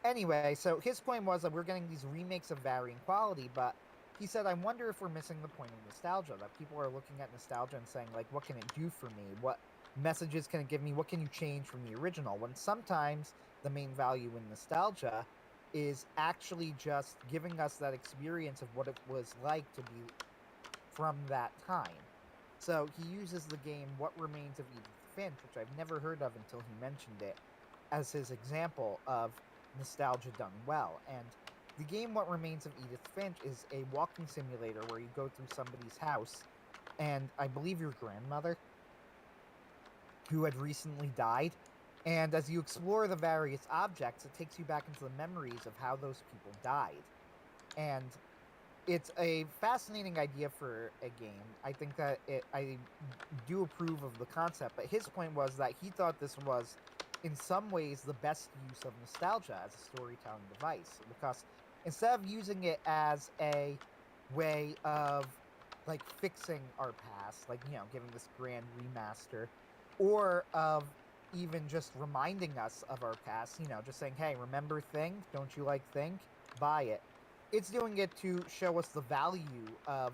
Anyway, so his point was that we're getting these remakes of varying quality, but he said, I wonder if we're missing the point of nostalgia, that people are looking at nostalgia and saying, what can it do for me? What messages can it give me? What can you change from the original? When sometimes the main value in nostalgia is actually just giving us that experience of what it was like to be from that time. So he uses the game What Remains of Edith Finch, which I've never heard of until he mentioned it, as his example of nostalgia done well. And the game What Remains of Edith Finch is a walking simulator where you go through somebody's house, and I believe your grandmother, who had recently died, and as you explore the various objects, it takes you back into the memories of how those people died. And it's a fascinating idea for a game. I think that I do approve of the concept, but his point was that he thought this was in some ways the best use of nostalgia as a storytelling device, because instead of using it as a way of fixing our past, giving this grand remaster, or of even just reminding us of our past, just saying, hey, remember Think? Don't you like Think? Buy it. It's doing it to show us the value of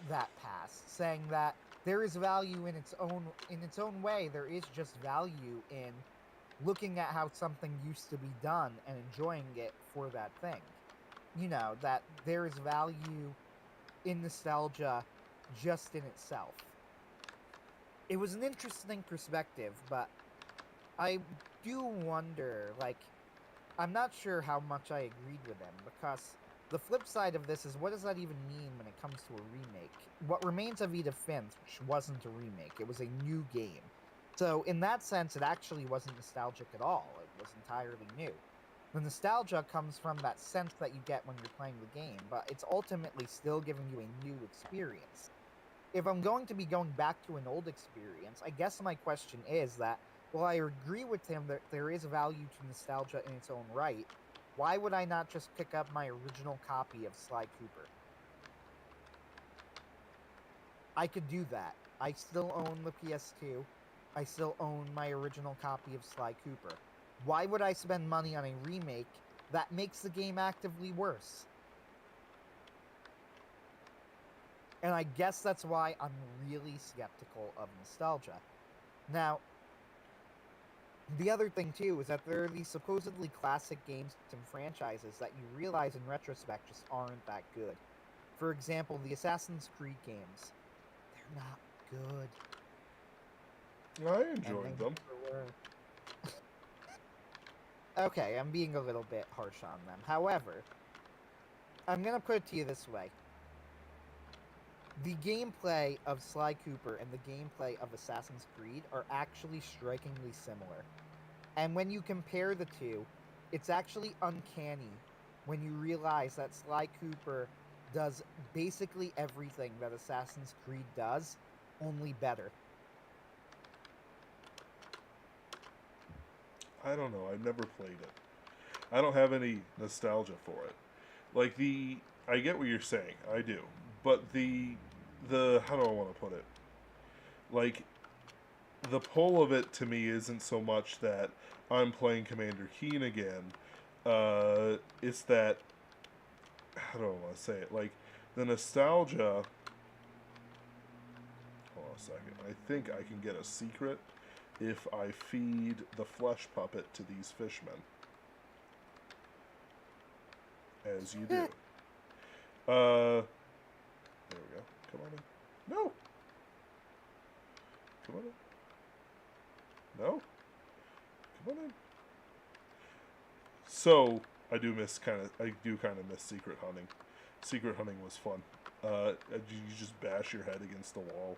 that past, saying that there is value in its own way. There is just value in looking at how something used to be done and enjoying it for that thing. That there is value in nostalgia just in itself. it was an interesting perspective, but I do wonder, like, I'm not sure how much I agreed with him, because the flip side of this is, what does that even mean when it comes to a remake? What remains of Edith Finch wasn't a remake, it was a new game. So in that sense, it actually wasn't nostalgic at all, it was entirely new. The nostalgia comes from that sense that you get when you're playing the game, but it's ultimately still giving you a new experience. If I'm going to be going back to an old experience, I guess my question is that, well, I agree with him that there is value to nostalgia in its own right. Why would I not just pick up my original copy of Sly Cooper? I could do that. I still own the PS2. I still own my original copy of Sly Cooper. Why would I spend money on a remake that makes the game actively worse? And I guess that's why I'm really skeptical of nostalgia. Now, the other thing, too, is that there are these supposedly classic games and franchises that you realize in retrospect just aren't that good. For example, the Assassin's Creed games. They're not good. I enjoyed them. Okay, I'm being a little bit harsh on them. However, I'm going to put it to you this way. The gameplay of Sly Cooper and the gameplay of Assassin's Creed are actually strikingly similar. And when you compare the two, it's actually uncanny when you realize that Sly Cooper does basically everything that Assassin's Creed does, only better. I don't know. I've never played it. I don't have any nostalgia for it. Like I get what you're saying. I do. But how do I want to put it? Like, the pull of it to me isn't so much that I'm playing Commander Keen again. It's that, how do I want to say it? Like, the nostalgia. Hold on a second. I think I can get a secret if I feed the flesh puppet to these fishmen. As you do. There we go. Come on in. No! Come on in. No? Come on in. So, I do kind of miss secret hunting. Secret hunting was fun. You just bash your head against the wall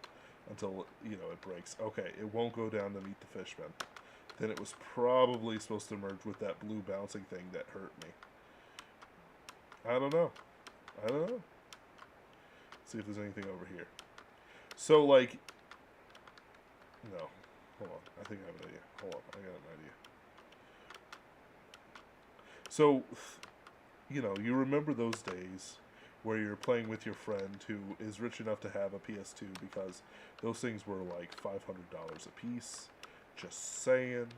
until, it breaks. Okay, it won't go down to meet the fishmen. Then it was probably supposed to merge with that blue bouncing thing that hurt me. I don't know. See if there's anything over here. So, like... No. Hold on. I think I have an idea. Hold on. I got an idea. So, you remember those days where you're playing with your friend who is rich enough to have a PS2 because those things were like $500 a piece. Just saying.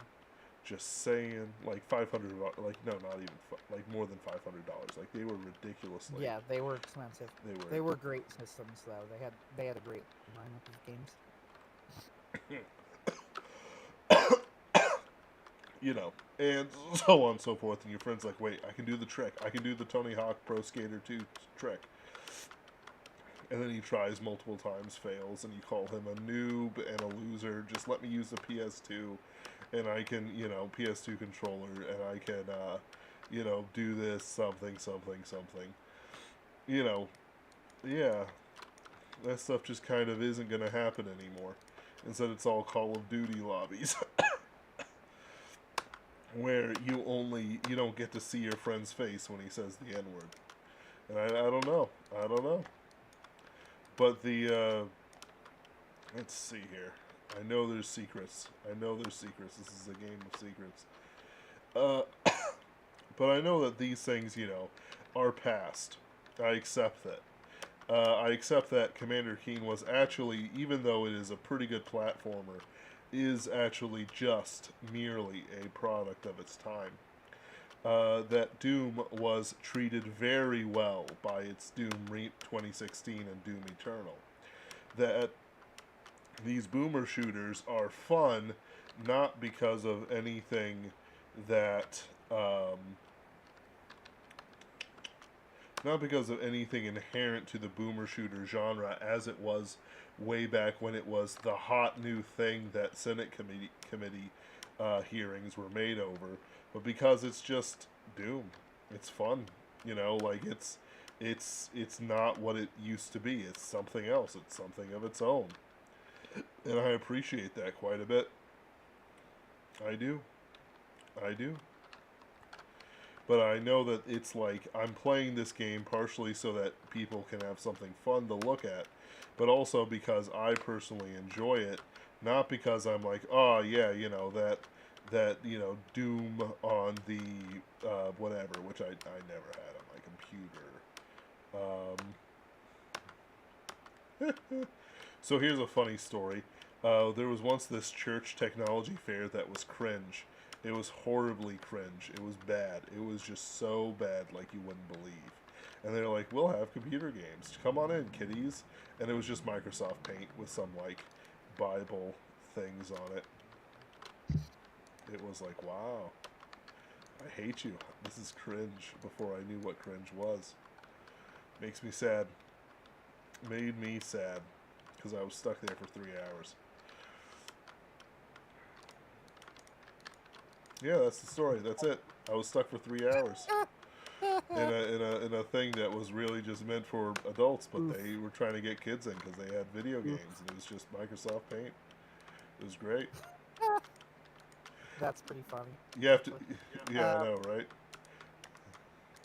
Like $500, like, no, not even, like more than $500. Like, they were ridiculously. Yeah, they were expensive. They were great systems, though. They had a great lineup of games. And so on and so forth, and your friend's like, wait, I can do the trick. I can do the Tony Hawk Pro Skater 2 trick. And then he tries multiple times, fails, and you call him a noob and a loser. Just let me use the PS2, and I can, PS2 controller, and I can, do this, something. Yeah, that stuff just kind of isn't going to happen anymore. Instead, it's all Call of Duty lobbies. Where you don't get to see your friend's face when he says the N-word. And I don't know. But let's see here. I know there's secrets. This is a game of secrets. But I know that these things, are past. I accept that. I accept that Commander Keen was actually, even though it is a pretty good platformer, is actually just merely a product of its time. That Doom was treated very well by its Doom 2016 and Doom Eternal. That these boomer shooters are fun, not because of anything that not because of anything inherent to the boomer shooter genre as it was way back when it was the hot new thing that Senate committee hearings were made over, but because it's just Doom. It's fun, you know. Like it's not what it used to be. It's something else. It's something of its own, and I appreciate that quite a bit. I do. I do. But I know that it's like I'm playing this game partially so that people can have something fun to look at, but also because I personally enjoy it, not because I'm like, oh yeah, you know that you know Doom on the whatever, which I never had on my computer. So here's a funny story. There was once this church technology fair that was cringe. It was horribly cringe. It was bad. It was just so bad, like you wouldn't believe. And they're like, we'll have computer games. Come on in, kiddies. And it was just Microsoft Paint with some, like, Bible things on it. It was like, wow. I hate you. This is cringe before I knew what cringe was. Makes me sad. Made me sad. Because I was stuck there for 3 hours. Yeah, that's the story. That's it. I was stuck for 3 hours in a thing that was really just meant for adults, but they were trying to get kids in because they had video games, and it was just Microsoft Paint. It was great. That's pretty funny. You have to, yeah, I know, right?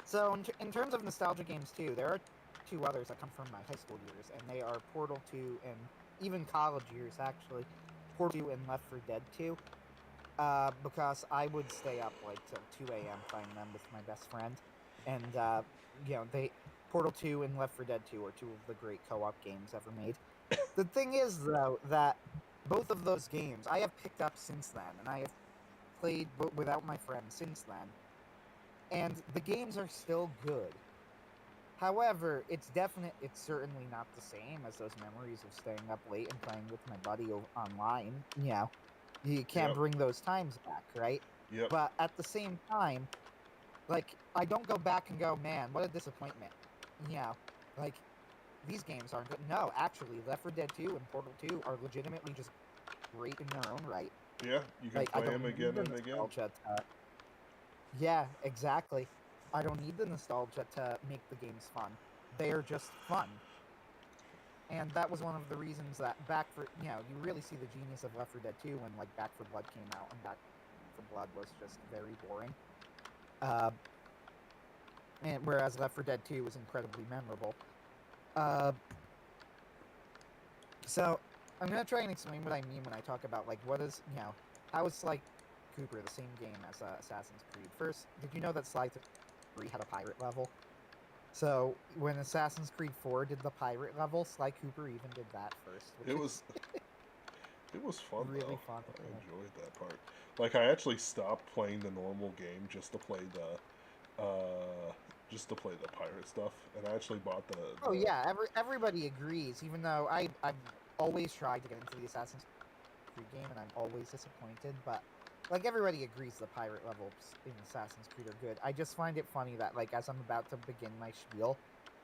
So in terms of nostalgia games too, there are two others that come from my high school years, and they are Portal 2 and even college years actually. Portal 2 and Left 4 Dead 2. Because I would stay up like till 2 a.m. playing them with my best friend, and you know, Portal 2 and Left 4 Dead 2 are two of the great co-op games ever made. The thing is, though, that both of those games I have picked up since then, and I have played without my friends since then, and the games are still good. However, it's certainly not the same as those memories of staying up late and playing with my buddy online. You know, you can't bring those times back, right? Yep. But at the same time, like, I don't go back and go, man, what a disappointment. You know, like, these games aren't good. No, actually, Left 4 Dead 2 and Portal 2 are legitimately just great in their own right. Yeah, you can play them again and again. Yeah, exactly. I don't need the nostalgia to make the games fun. They're just fun. And that was one of the reasons that you really see the genius of Left 4 Dead 2 when, like, Back 4 Blood came out, and Back 4 Blood was just very boring. And whereas Left 4 Dead 2 was incredibly memorable. So, I'm going to try and explain what I mean when I talk about, like, how is Sly Cooper the same game as Assassin's Creed? First, did you know that Sly 3 had a pirate level? So, when Assassin's Creed 4 did the pirate level, Sly Cooper even did that first. It was fun, really though. fun. I enjoyed that part. Like, I actually stopped playing the normal game just to play the pirate stuff, and I actually bought the Oh yeah, everybody agrees. Even though I've always tried to get into the Assassin's Creed game, and I'm always disappointed. But like everybody agrees, the pirate levels in Assassin's Creed are good. I just find it funny that, like, as I'm about to begin my spiel,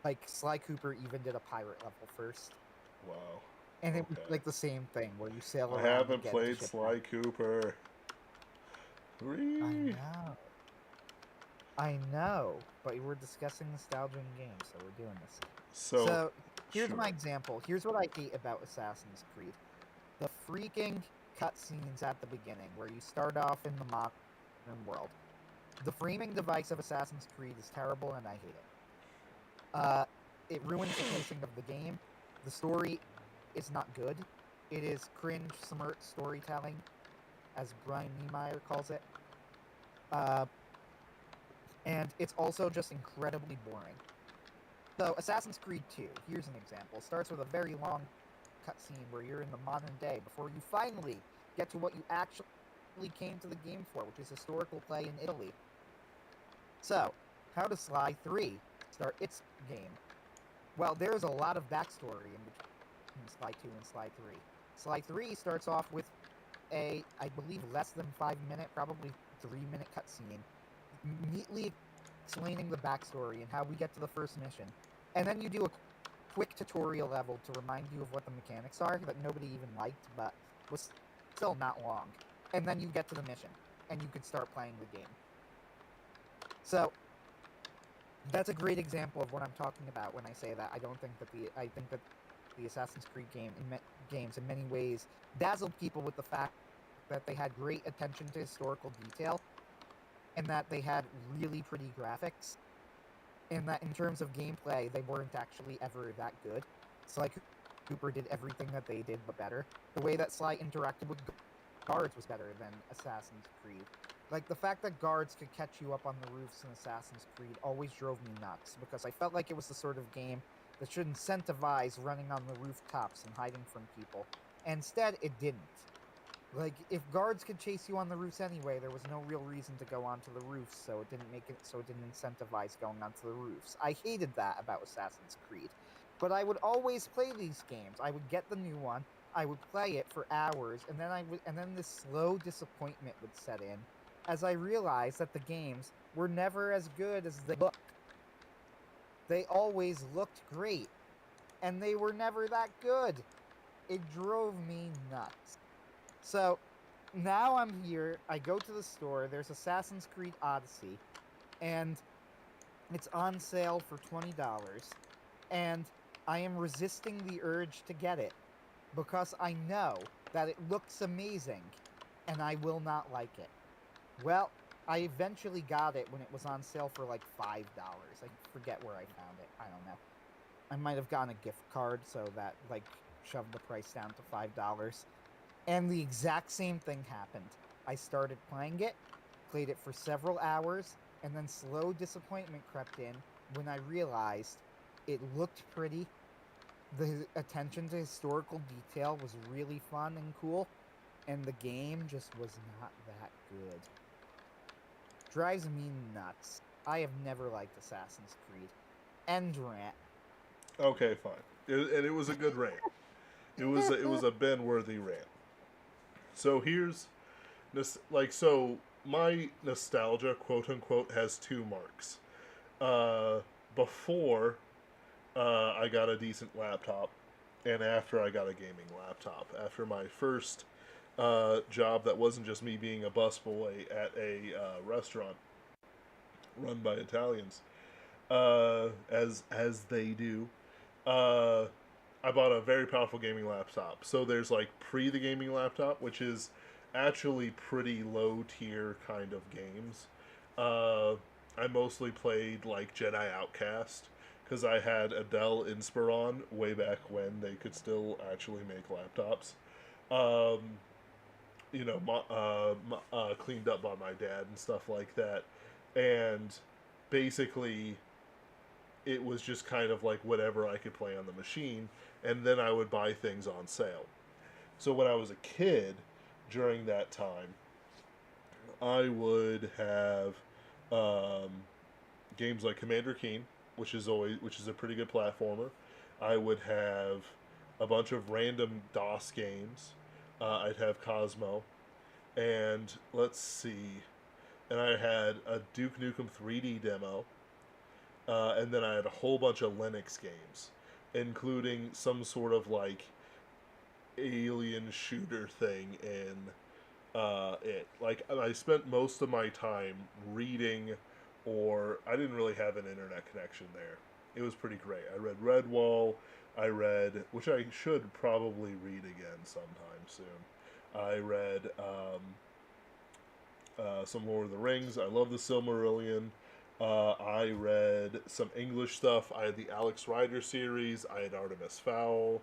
like, Sly Cooper even did a pirate level first. Wow. And it was like the same thing where you sail around. I haven't played Sly Cooper. I know, but we're discussing nostalgia in games, so we're doing this. So here's my example. Here's what I hate about Assassin's Creed: the freaking cutscenes at the beginning, where you start off in the modern world. The framing device of Assassin's Creed is terrible, and I hate it. It ruins the pacing of the game. The story is not good. It is cringe, smart storytelling, as Brian Niemeyer calls it. And it's also just incredibly boring. So, Assassin's Creed 2, here's an example, starts with a very long cutscene where you're in the modern day before you finally get to what you actually came to the game for, which is historical play in Italy. So, how does Sly 3 start its game? Well, there's a lot of backstory in between Sly 2 and Sly 3. Sly 3 starts off with a, I believe, less than 5 minute, probably 3 minute cutscene, neatly explaining the backstory and how we get to the first mission. And then you do a quick tutorial level to remind you of what the mechanics are that nobody even liked, but was still not long. And then you get to the mission, and you can start playing the game. So that's a great example of what I'm talking about when I say that I think that the Assassin's Creed games in many ways dazzled people with the fact that they had great attention to historical detail, and that they had really pretty graphics, and that in terms of gameplay, they weren't actually ever that good. Sly Cooper did everything that they did, but better. The way that Sly interacted with guards was better than Assassin's Creed. Like, the fact that guards could catch you up on the roofs in Assassin's Creed always drove me nuts, because I felt like it was the sort of game that should incentivize running on the rooftops and hiding from people. And instead, it didn't. Like, if guards could chase you on the roofs anyway, there was no real reason to go onto the roofs, so it didn't incentivize going onto the roofs. I hated that about Assassin's Creed. But I would always play these games. I would get the new one, I would play it for hours, and then this slow disappointment would set in as I realized that the games were never as good as they looked. They always looked great, and they were never that good. It drove me nuts. So, now I'm here, I go to the store, there's Assassin's Creed Odyssey, and it's on sale for $20, and I am resisting the urge to get it, because I know that it looks amazing, and I will not like it. Well, I eventually got it when it was on sale for like $5. I forget where I found it, I don't know. I might have gotten a gift card, so that, like, shoved the price down to $5. And the exact same thing happened. I started playing it, played it for several hours, and then slow disappointment crept in when I realized it looked pretty, the attention to historical detail was really fun and cool, and the game just was not that good. Drives me nuts. I have never liked Assassin's Creed. End rant. Okay, fine. And it was a good rant. It was a Ben-worthy rant. So here's so my nostalgia, quote unquote, has two marks. Before I got a decent laptop, and after I got a gaming laptop. After my first job that wasn't just me being a busboy at a restaurant run by Italians, as they do. Uh, I bought a very powerful gaming laptop. So there's like pre the gaming laptop, which is actually pretty low tier kind of games. Uh, I mostly played like Jedi Outcast because I had a Dell Inspiron way back when they could still actually make laptops. Um, cleaned up by my dad and stuff like that. And basically, it was just kind of like whatever I could play on the machine, and then I would buy things on sale. So when I was a kid, during that time, I would have um, games like Commander Keen, which is a pretty good platformer. I would have a bunch of random DOS games. I'd have Cosmo, and let's see, and I had a Duke Nukem 3D demo, and then I had a whole bunch of Linux games, including some sort of like alien shooter thing in it. Like, I spent most of my time reading, or I didn't really have an internet connection there. It was pretty great. I read Redwall. I read, which I should probably read again sometime soon. I read some Lord of the Rings. I love the Silmarillion. I read some English stuff. I had the Alex Rider series. I had Artemis Fowl.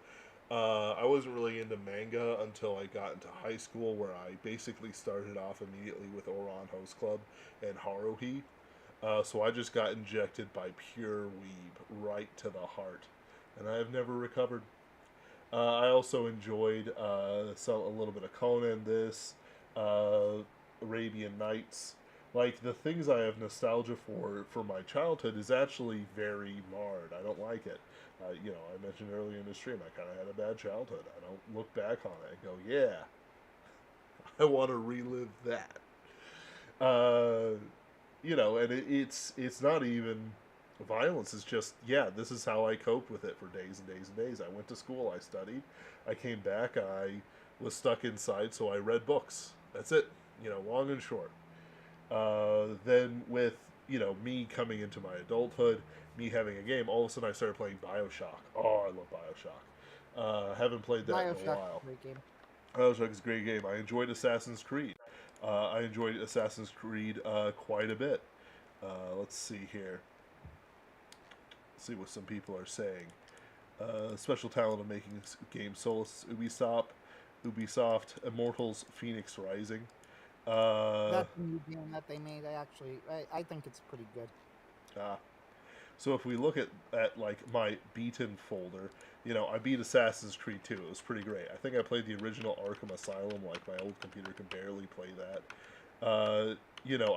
I wasn't really into manga until I got into high school, where I basically started off immediately with Oran Host Club and Haruhi. So I just got injected by pure weeb right to the heart, and I have never recovered. I also enjoyed a little bit of Conan, uh, Arabian Nights. Like, the things I have nostalgia for my childhood is actually very marred. I don't like it. I mentioned earlier in the stream, I kind of had a bad childhood. I don't look back on it and go, yeah, I want to relive that. Uh, and it's not even violence. It's just, yeah, this is how I coped with it for days and days and days. I went to school, I studied, I came back, I was stuck inside, so I read books. That's it, long and short. Then with me coming into my adulthood, me having a game, all of a sudden I started playing Bioshock. Oh, I love Bioshock. Haven't played that in a Bioshock, while. great game. Bioshock is a great game. I enjoyed Assassin's Creed. I enjoyed Assassin's Creed quite a bit. Let's see here. Let's see what some people are saying. Special talent of making games: Solus, Ubisoft, Immortals, Phoenix Rising. That new game that they made, I think it's pretty good. Ah. So if we look at like my beaten folder, I beat Assassin's Creed 2. It was pretty great. I think I played the original Arkham Asylum. Like my old computer can barely play that. I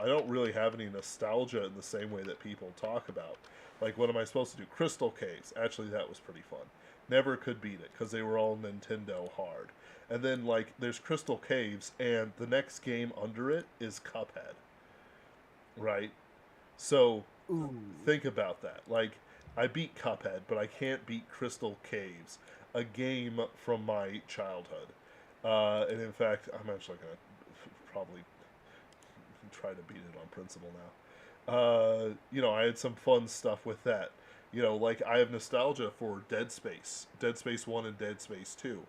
don't really have any nostalgia in the same way that people talk about. Like, what am I supposed to do? Crystal Caves. Actually, that was pretty fun. Never could beat it because they were all Nintendo hard. And then, like, there's Crystal Caves, and the next game under it is Cuphead. Right? So, Ooh. think about that. Like, I beat Cuphead, but I can't beat Crystal Caves, a game from my childhood. And in fact, I'm actually going to probably try to beat it on principle now. I had some fun stuff with that. Like I have nostalgia for Dead Space 1 and Dead Space 2.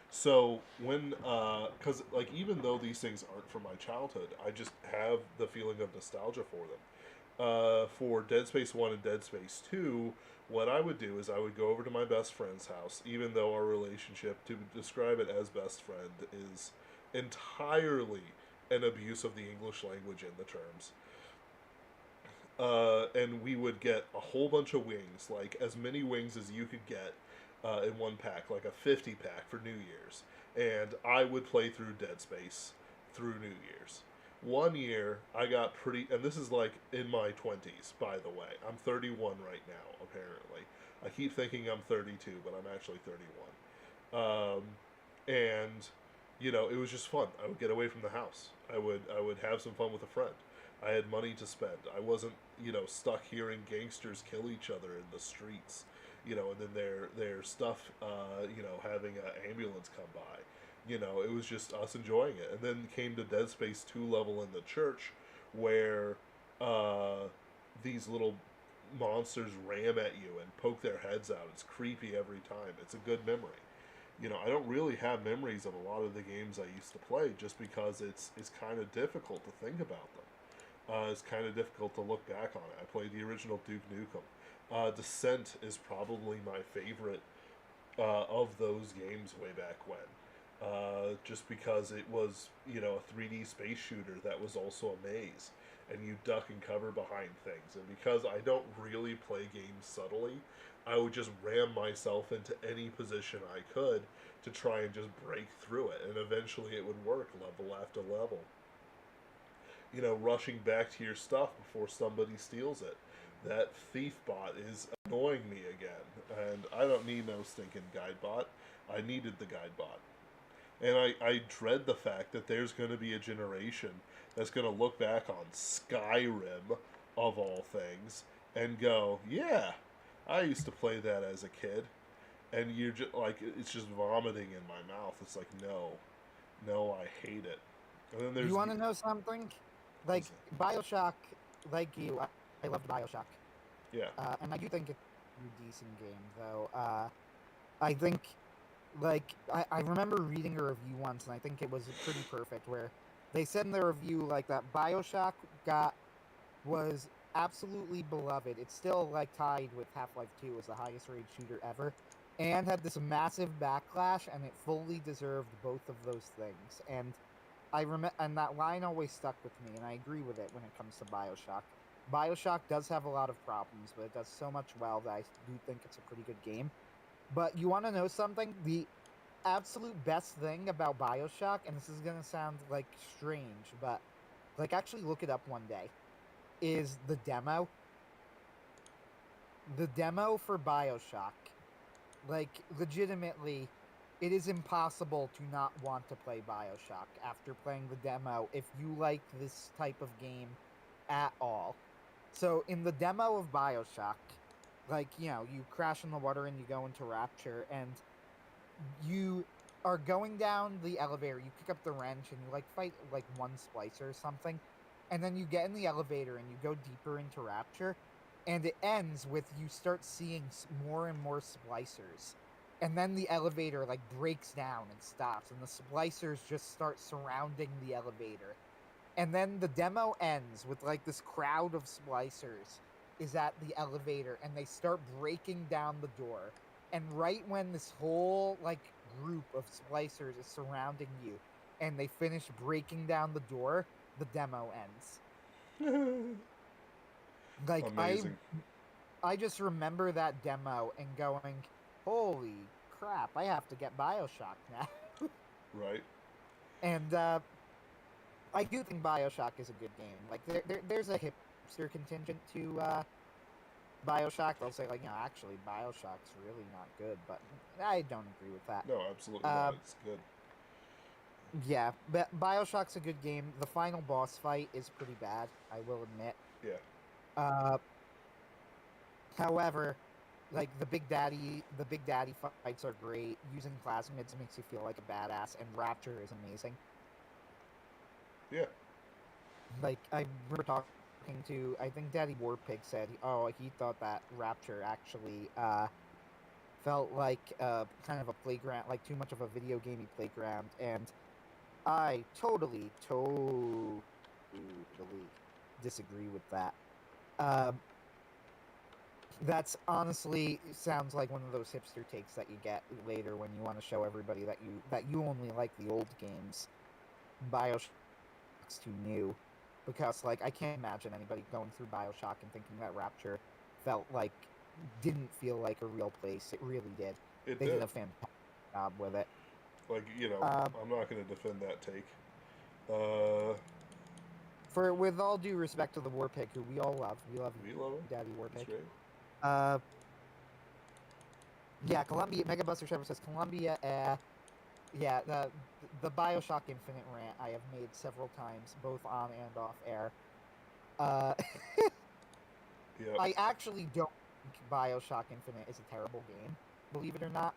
So because like even though these things aren't from my childhood, I just have the feeling of nostalgia for them. For Dead Space 1 and Dead Space 2, what I would do is I would go over to my best friend's house, even though our relationship, to describe it as best friend, is entirely an abuse of the English language in the terms. And we would get a whole bunch of wings, like as many wings as you could get in one pack, like a 50 pack for New Year's. And I would play through Dead Space through New Year's. One year, I got pretty, and this is like in my 20s, by the way. I'm 31 right now, apparently. I keep thinking I'm 32, but I'm actually 31. And it was just fun. I would get away from the house. I would have some fun with a friend. I had money to spend. I wasn't stuck hearing gangsters kill each other in the streets. And then their stuff having an ambulance come by. It was just us enjoying it. And then came to Dead Space 2 level in the church where these little monsters ram at you and poke their heads out. It's creepy every time. It's a good memory. I don't really have memories of a lot of the games I used to play just because it's kind of difficult to think about them. It's kind of difficult to look back on it. I played the original Duke Nukem. Descent is probably my favorite of those games way back when. Just because it was, a 3D space shooter that was also a maze. And you duck and cover behind things. And because I don't really play games subtly, I would just ram myself into any position I could to try and just break through it. And eventually it would work level after level. Rushing back to your stuff before somebody steals it. That thief bot is annoying me again. And I don't need no stinking guide bot. I needed the guide bot. And I dread the fact that there's going to be a generation that's going to look back on Skyrim, of all things, and go, yeah, I used to play that as a kid. And you're just like, it's just vomiting in my mouth. It's like, no, I hate it. And then there's. You want to know something? Like, Bioshock, like you, I loved Bioshock. Yeah. And I do think it's a decent game, though. I think, like, I remember reading a review once, and I think it was pretty perfect, where they said in the review, like, that Bioshock was absolutely beloved. It's still, like, tied with Half-Life 2 as the highest rated shooter ever, and had this massive backlash, and it fully deserved both of those things. And and that line always stuck with me, and I agree with it when it comes to Bioshock. Bioshock does have a lot of problems, but it does so much well that I do think it's a pretty good game. But you want to know something? The absolute best thing about Bioshock, and this is going to sound, like, strange, but, like, actually look it up one day, is the demo. The demo for Bioshock. Like, legitimately, it is impossible to not want to play Bioshock after playing the demo if you like this type of game at all. So in the demo of Bioshock, like, you crash in the water and you go into Rapture, and you are going down the elevator, you pick up the wrench, and you, like, fight, like, one splicer or something, and then you get in the elevator and you go deeper into Rapture, and it ends with you start seeing more and more splicers. And then the elevator, like, breaks down and stops, and the splicers just start surrounding the elevator. And then the demo ends with, like, this crowd of splicers is at the elevator, and they start breaking down the door. And right when this whole, like, group of splicers is surrounding you, and they finish breaking down the door, the demo ends. Like, Amazing. I just remember that demo and going, holy crap, I have to get Bioshock now. Right. And I do think Bioshock is a good game. Like, there's a hipster contingent to Bioshock. They'll say, like, actually, Bioshock's really not good, but I don't agree with that. No, absolutely not. It's good. Yeah, but Bioshock's a good game. The final boss fight is pretty bad, I will admit. Yeah. However, like, the Big Daddy fights are great. Using plasmids makes you feel like a badass, and Rapture is amazing. Yeah. Like, I remember talking to, I think Daddy Warpig said, he thought that Rapture actually felt like kind of a playground, like too much of a video gamey playground, and I totally disagree with that. That's honestly sounds like one of those hipster takes that you get later when you want to show everybody that you only like the old games. Bioshock's too new, because, like, I can't imagine anybody going through Bioshock and thinking that Rapture didn't feel like a real place. It really did. They did a fantastic job with it. Like, I'm not going to defend that take. With all due respect to the Warpig, who we all love, we love him. Daddy Warpig. Right. Yeah, Columbia, Mega Buster Trevor says Columbia, yeah, the Bioshock Infinite rant I have made several times, both on and off air. Yep. I actually don't think Bioshock Infinite is a terrible game, believe it or not.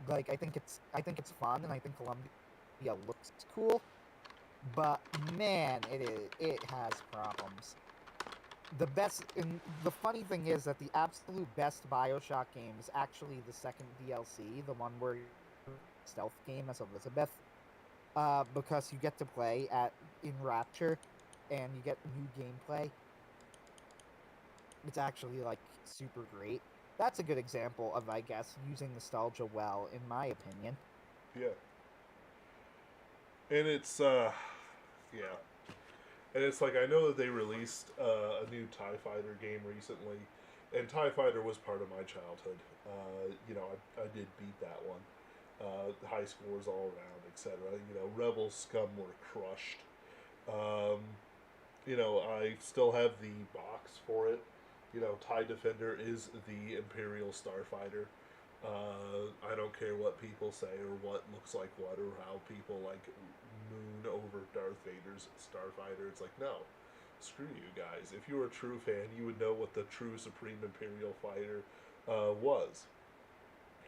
Like, I think it's fun, and I think Columbia looks cool, but man, it has problems. The funny thing is that the absolute best Bioshock game is actually the second DLC, the one where you're stealth game as Elizabeth, because you get to play in Rapture, and you get new gameplay. It's actually, like, super great. That's a good example of, I guess, using nostalgia well, in my opinion. Yeah. And it's, yeah. And it's like, I know that they released a new TIE Fighter game recently, and TIE Fighter was part of my childhood. I did beat that one. High scores all around, etc. Rebel scum were crushed. I still have the box for it. TIE Defender is the Imperial Starfighter. I don't care what people say or what looks like what or how people, like, moon over Darth Vader's Starfighter. It's like, no, screw you guys. If you were a true fan, you would know what the true Supreme Imperial Fighter was.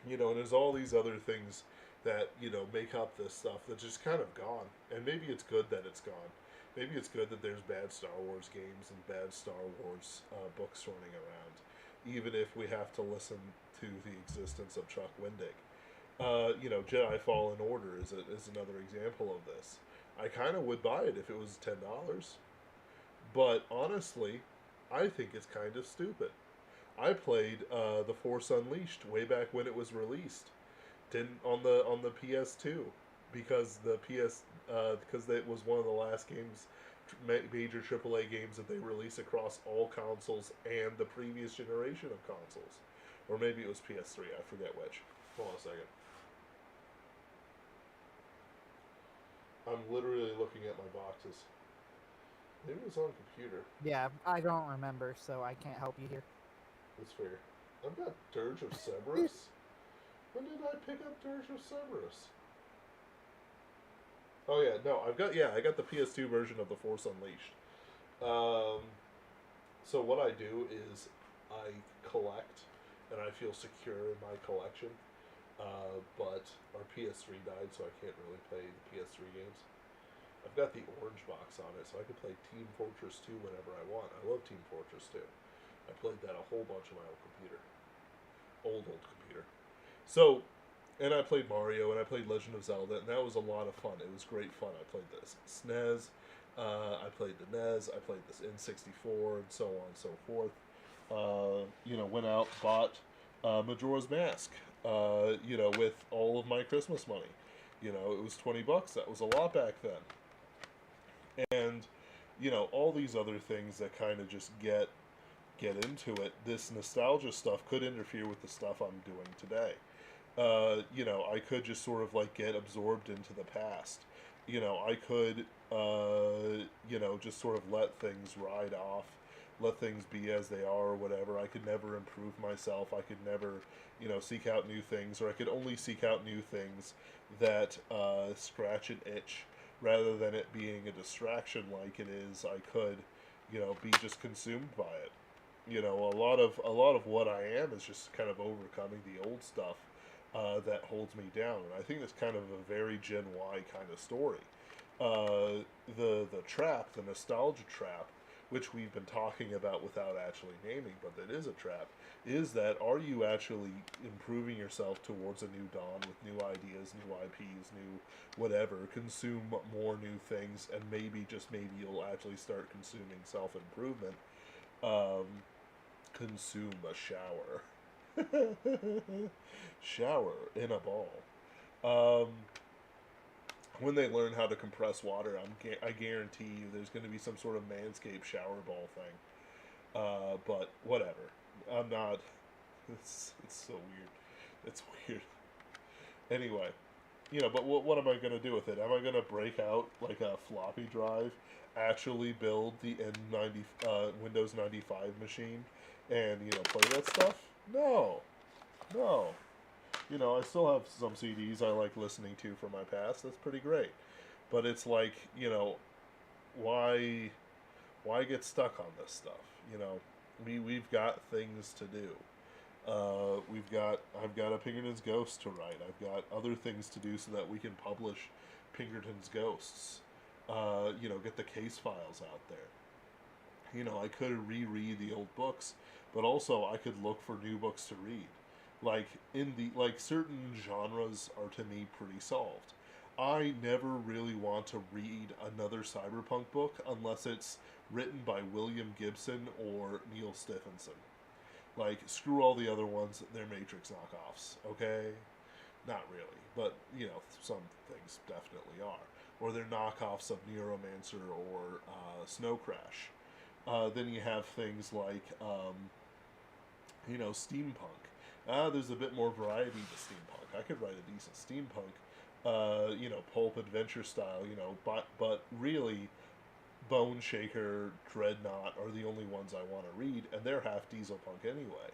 And there's all these other things that, make up this stuff that's just kind of gone. And maybe it's good that it's gone. Maybe it's good that there's bad Star Wars games and bad Star Wars books running around, even if we have to listen to the existence of Chuck Wendig. Jedi Fallen Order is another example of this. I kind of would buy it if it was $10, but honestly, I think it's kind of stupid. I played The Force Unleashed way back when it was released, on the PS2, because because it was one of the last games, major AAA games that they released across all consoles and the previous generation of consoles. Or maybe it was PS3, I forget which. Hold on a second. I'm literally looking at my boxes. Maybe it was on computer. Yeah, I don't remember, so I can't help you here. That's fair. I've got Dirge of Cerberus. When did I pick up Dirge of Cerberus? Oh yeah, no, I got the PS2 version of The Force Unleashed. Um, so what I do is I collect, and I feel secure in my collection. But our PS3 died, so I can't really play the PS3 games. I've got the orange box on it, so I can play Team Fortress 2 whenever I want. I love Team Fortress 2. I played that a whole bunch on my old computer. Old computer. So, and I played Mario, and I played Legend of Zelda, and that was a lot of fun. It was great fun. I played this SNES, I played the NES, I played this N64, and so on and so forth. Went out, bought Majora's Mask, with all of my Christmas money. It was $20. That was a lot back then. And, all these other things that kind of just get into it. This nostalgia stuff could interfere with the stuff I'm doing today. I could just sort of like get absorbed into the past. I could, just sort of let things ride off, let things be as they are or whatever. I could never improve myself. I could never, seek out new things, or I could only seek out new things that scratch an itch rather than it being a distraction like it is. I could, be just consumed by it. A lot of what I am is just kind of overcoming the old stuff that holds me down, and I think that's kind of a very Gen Y kind of story. The trap, the nostalgia trap, which we've been talking about without actually naming, but that is a trap, is that are you actually improving yourself towards a new dawn with new ideas, new IPs, new whatever, consume more new things, and maybe, just maybe, you'll actually start consuming self improvement. Um, Consume a shower. Shower in a ball. Um, when they learn how to compress water, I guarantee you there's going to be some sort of Manscaped shower ball thing. But whatever. I'm not. It's so weird. It's weird. Anyway, but what am I going to do with it? Am I going to break out like a floppy drive, actually build the Windows 95 machine, and play that stuff? No, no. I still have some CDs I like listening to from my past. That's pretty great. But it's like, why get stuck on this stuff? We've got things to do. I've got a Pinkerton's Ghost to write. I've got other things to do so that we can publish Pinkerton's Ghosts. Get the case files out there. I could reread the old books, but also I could look for new books to read. Certain genres are to me pretty solved. I never really want to read another cyberpunk book unless it's written by William Gibson or Neil Stephenson. Screw all the other ones, they're Matrix knockoffs, okay? Not really, but, some things definitely are. Or they're knockoffs of Neuromancer or Snow Crash. Then you have things like, steampunk. There's a bit more variety to steampunk. I could write a decent steampunk, pulp adventure style, but really, Bone Shaker, Dreadnought are the only ones I want to read, and they're half diesel punk anyway.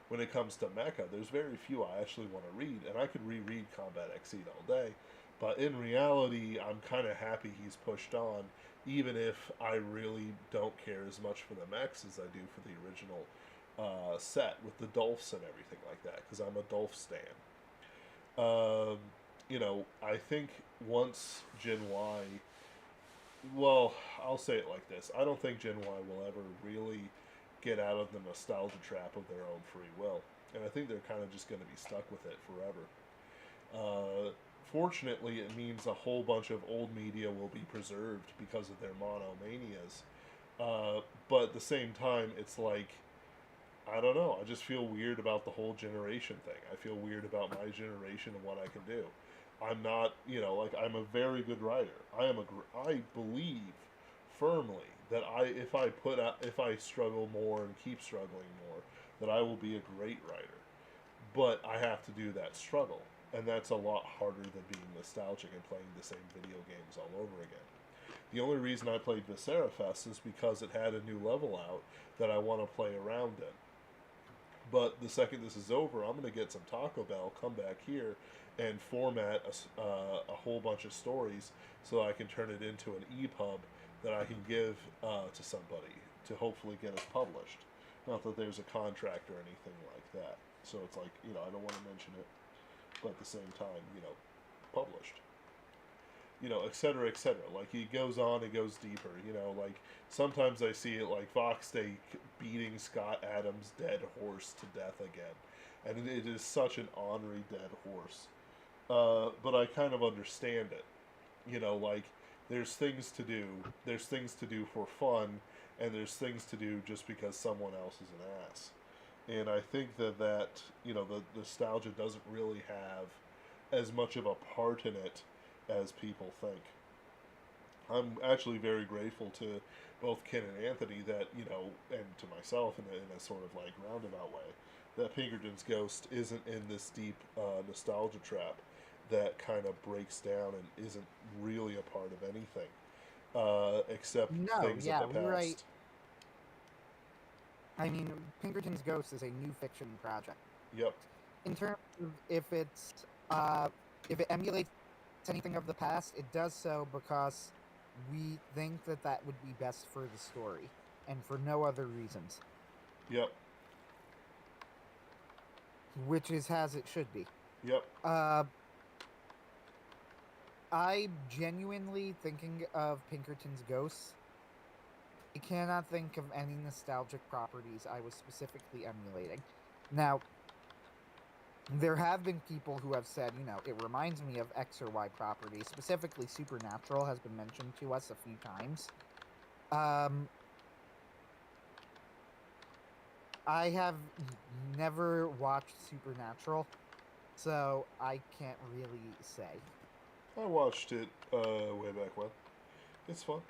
When it comes to mecha, there's very few I actually want to read, and I could reread Combat Exceed all day, but in reality, I'm kind of happy he's pushed on, even if I really don't care as much for the mechs as I do for the original set with the Dolphs and everything like that, because I'm a Dolph stan. I think once Gen Y, well, I'll say it like this: I don't think Gen Y will ever really get out of the nostalgia trap of their own free will, and I think they're kind of just going to be stuck with it forever. Fortunately, it means a whole bunch of old media will be preserved because of their monomanias. But at the same time, it's like, I don't know. I just feel weird about the whole generation thing. I feel weird about my generation and what I can do. I'm not, I'm a very good writer. I believe firmly that if I struggle more and keep struggling more, that I will be a great writer. But I have to do that struggle, and that's a lot harder than being nostalgic and playing the same video games all over again. The only reason I played Viscera Fest is because it had a new level out that I want to play around in. But the second this is over, I'm going to get some Taco Bell, come back here, and format a whole bunch of stories so I can turn it into an EPUB that I can give to somebody to hopefully get us published. Not that there's a contract or anything like that. So it's like, I don't want to mention it, but at the same time, published. Et cetera, et cetera. Like, he goes on, it goes deeper. Like, sometimes I see it like Foxtake beating Scott Adams' dead horse to death again. And it is such an ornery dead horse. But I kind of understand it. Like, there's things to do. There's things to do for fun, and there's things to do just because someone else is an ass. And I think that the nostalgia doesn't really have as much of a part in it as people think. I'm actually very grateful to both Ken and Anthony that, and to myself in a sort of like roundabout way, that Pinkerton's Ghost isn't in this deep nostalgia trap that kind of breaks down and isn't really a part of anything except No, things of yeah, the past. Wright. I mean, Pinkerton's Ghost is a new fiction project. Yep. In terms of if it emulates anything of the past, it does so because we think that would be best for the story, and for no other reasons. Yep. Which is as it should be. Yep. I genuinely, thinking of Pinkerton's Ghosts, I cannot think of any nostalgic properties I was specifically emulating. Now, there have been people who have said, it reminds me of X or Y properties. Specifically, Supernatural has been mentioned to us a few times. I have never watched Supernatural, so I can't really say. I watched it way back when. It's fun.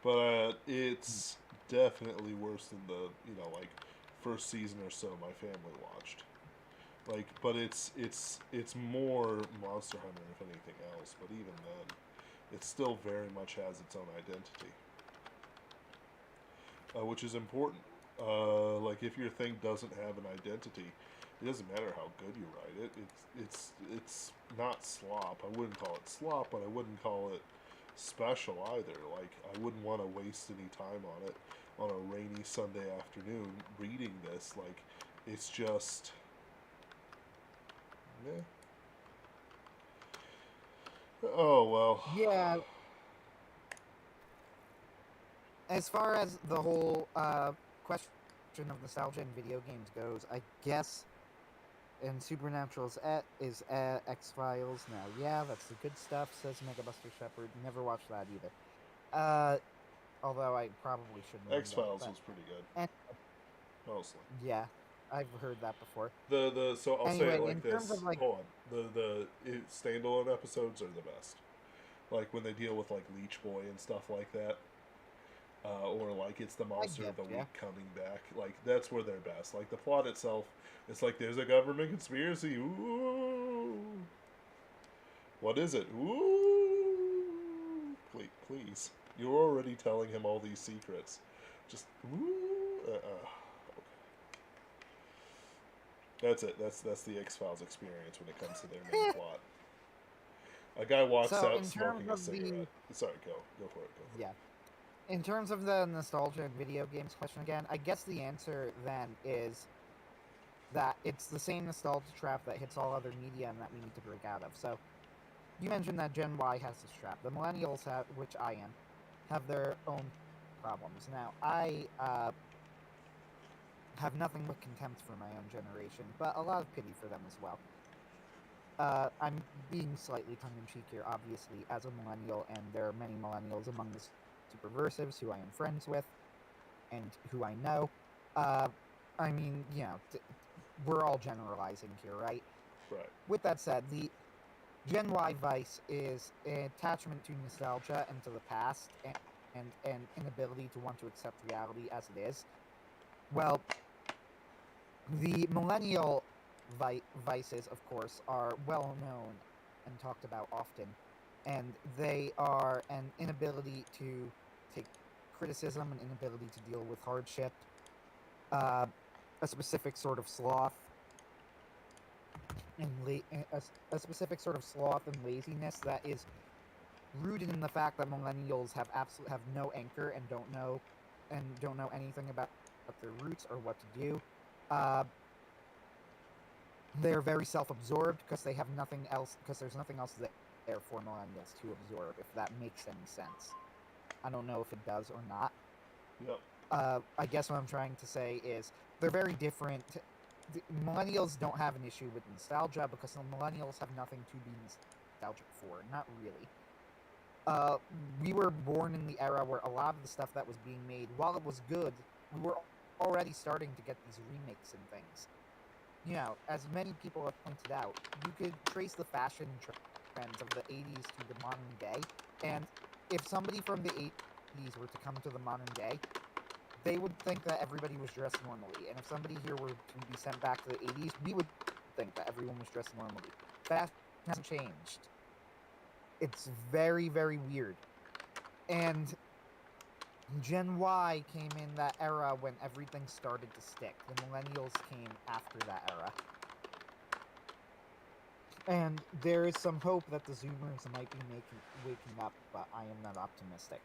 But it's definitely worse than the, like, first season or so my family watched. Like, but it's more Monster Hunter if anything else. But even then, it still very much has its own identity, which is important. Like, if your thing doesn't have an identity, it doesn't matter how good you write it. It's not slop. I wouldn't call it slop, but I wouldn't call it special either. Like, I wouldn't want to waste any time on it on a rainy Sunday afternoon reading this. Like, it's just, yeah. Oh well. Yeah. As far as the whole question of nostalgia in video games goes, I guess. And Supernatural's is X-Files now. Yeah, that's the good stuff, says Megabuster Shepherd. Never watched that either. Although I probably shouldn't. X-Files was pretty good. Mostly. Yeah, I've heard that before. So I'll say it like this. Like, hold on. The standalone episodes are the best. Like when they deal with like Leech Boy and stuff like that. Or like it's the monster of the week coming back. Like that's where they're best. Like the plot itself, it's like there's a government conspiracy. Ooh, what is it? Ooh, please. You're already telling him all these secrets. Just ooh. Okay. That's it. That's the X-Files experience when it comes to their main plot. A guy walks out smoking a cigarette. Sorry, go for it. Yeah. In terms of the nostalgia in video games question again, I guess the answer then is that it's the same nostalgia trap that hits all other media and that we need to break out of. So, you mentioned that Gen Y has this trap. The millennials have, which I am, have their own problems. Now, I have nothing but contempt for my own generation, but a lot of pity for them as well. I'm being slightly tongue-in-cheek here, obviously, as a millennial, and there are many millennials among the Superversives who I am friends with and who I know. I mean, we're all generalizing here, right? Right. With that said, the Gen Y vice is an attachment to nostalgia and to the past and an inability to want to accept reality as it is. Well, the millennial vices, of course, are well known and talked about often. And they are an inability to take criticism, an inability to deal with hardship, a specific sort of sloth, and a specific sort of sloth and laziness that is rooted in the fact that millennials have no anchor and don't know anything about their roots or what to do. They're very self-absorbed because they have nothing else, because there's nothing else there for millennials to absorb, if that makes any sense. I don't know if it does or not. Yep. I guess what I'm trying to say is they're very different. Millennials don't have an issue with nostalgia because millennials have nothing to be nostalgic for. Not really. We were born in the era where a lot of the stuff that was being made, while it was good, we were already starting to get these remakes and things. You know, as many people have pointed out, you could trace the fashion trends of the 80s to the modern day, and if somebody from the 80s were to come to the modern day, they would think that everybody was dressed normally, and if somebody here were to be sent back to the 80s, we would think that everyone was dressed normally. Fashion hasn't changed. It's very, very weird. And Gen Y came in that era when everything started to stick. The millennials came after that era. And there is some hope that the Zoomers might be waking up, but I am not optimistic.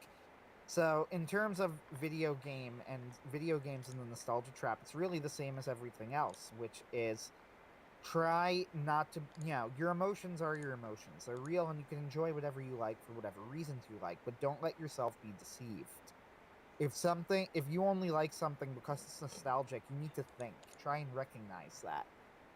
So, in terms of video games in the nostalgia trap, it's really the same as everything else, which is try not to, your emotions are your emotions. They're real and you can enjoy whatever you like for whatever reasons you like, but don't let yourself be deceived. If you only like something because it's nostalgic, you need to think. Try and recognize that.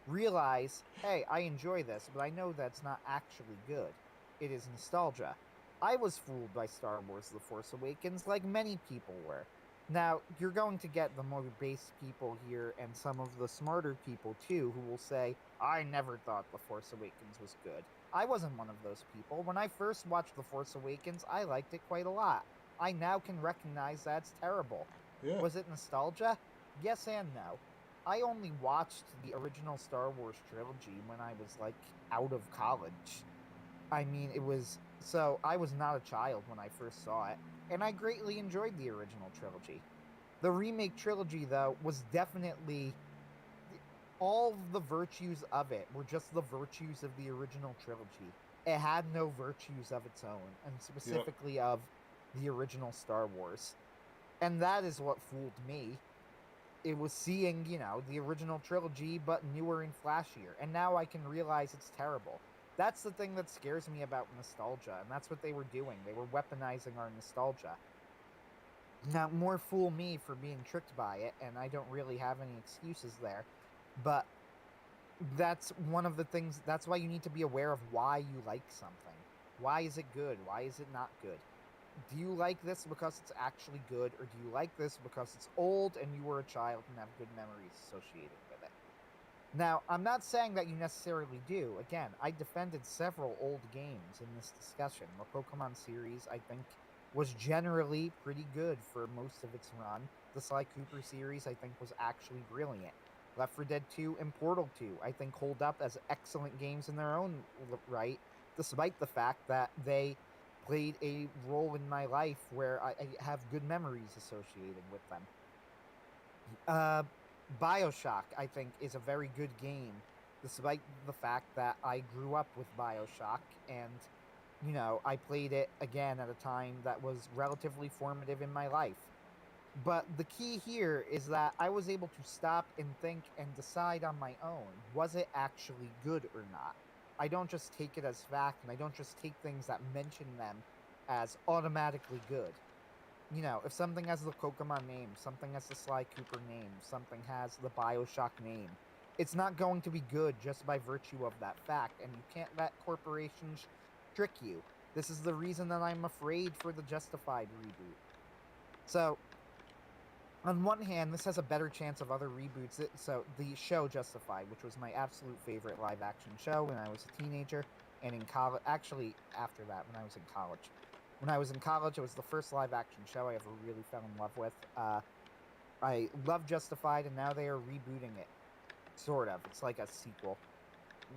Realize, hey, I enjoy this, but I know that's not actually good. It is nostalgia. I was fooled by Star Wars The Force Awakens, like many people were. Now, you're going to get the more base people here and some of the smarter people, too, who will say, I never thought The Force Awakens was good. I wasn't one of those people. When I first watched The Force Awakens, I liked it quite a lot. I now can recognize that's terrible. Yeah. Was it nostalgia? Yes and no. I only watched the original Star Wars trilogy when I was, like, out of college. I mean, I was not a child when I first saw it, and I greatly enjoyed the original trilogy. The remake trilogy, though, was definitely all the virtues of it were just the virtues of the original trilogy. It had no virtues of its own, and specifically of the original Star Wars. And that is what fooled me. It was seeing, the original trilogy, but newer and flashier. And now I can realize it's terrible. That's the thing that scares me about nostalgia, and that's what they were doing. They were weaponizing our nostalgia. Now, more fool me for being tricked by it, and I don't really have any excuses there. But that's one of the things, that's why you need to be aware of why you like something. Why is it good? Why is it not good? Do you like this because it's actually good, or do you like this because it's old and you were a child and have good memories associated with it? Now, I'm not saying that you necessarily do. Again, I defended several old games in this discussion. The Pokemon series, I think, was generally pretty good for most of its run. The Sly Cooper series, I think, was actually brilliant. Left 4 Dead 2 and Portal 2, I think, hold up as excellent games in their own right, despite the fact that they played a role in my life where I have good memories associated with them. Bioshock, I think, is a very good game, despite the fact that I grew up with Bioshock, and, I played it again at a time that was relatively formative in my life. But the key here is that I was able to stop and think and decide on my own, was it actually good or not? I don't just take it as fact, and I don't just take things that mention them as automatically good. If something has the Pokemon name, something has the Sly Cooper name, something has the Bioshock name, it's not going to be good just by virtue of that fact, and you can't let corporations trick you. This is the reason that I'm afraid for the Justified reboot. So, on one hand, this has a better chance of other reboots. So, the show Justified, which was my absolute favorite live-action show when I was a teenager, and in college, actually, after that, when I was in college. When I was in college, it was the first live-action show I ever really fell in love with. I love Justified, and now they are rebooting it. Sort of. It's like a sequel.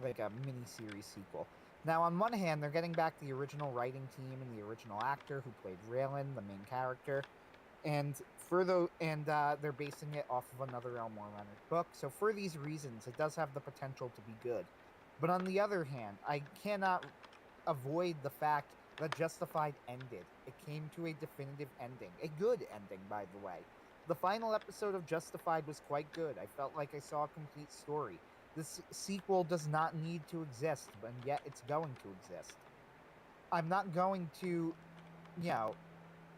Like a mini-series sequel. Now, on one hand, they're getting back the original writing team and the original actor who played Raylan, the main character. And they're basing it off of another Elmore Leonard book. So for these reasons, it does have the potential to be good. But on the other hand, I cannot avoid the fact that Justified ended. It came to a definitive ending. A good ending, by the way. The final episode of Justified was quite good. I felt like I saw a complete story. This sequel does not need to exist, but yet it's going to exist. I'm not going to, you know,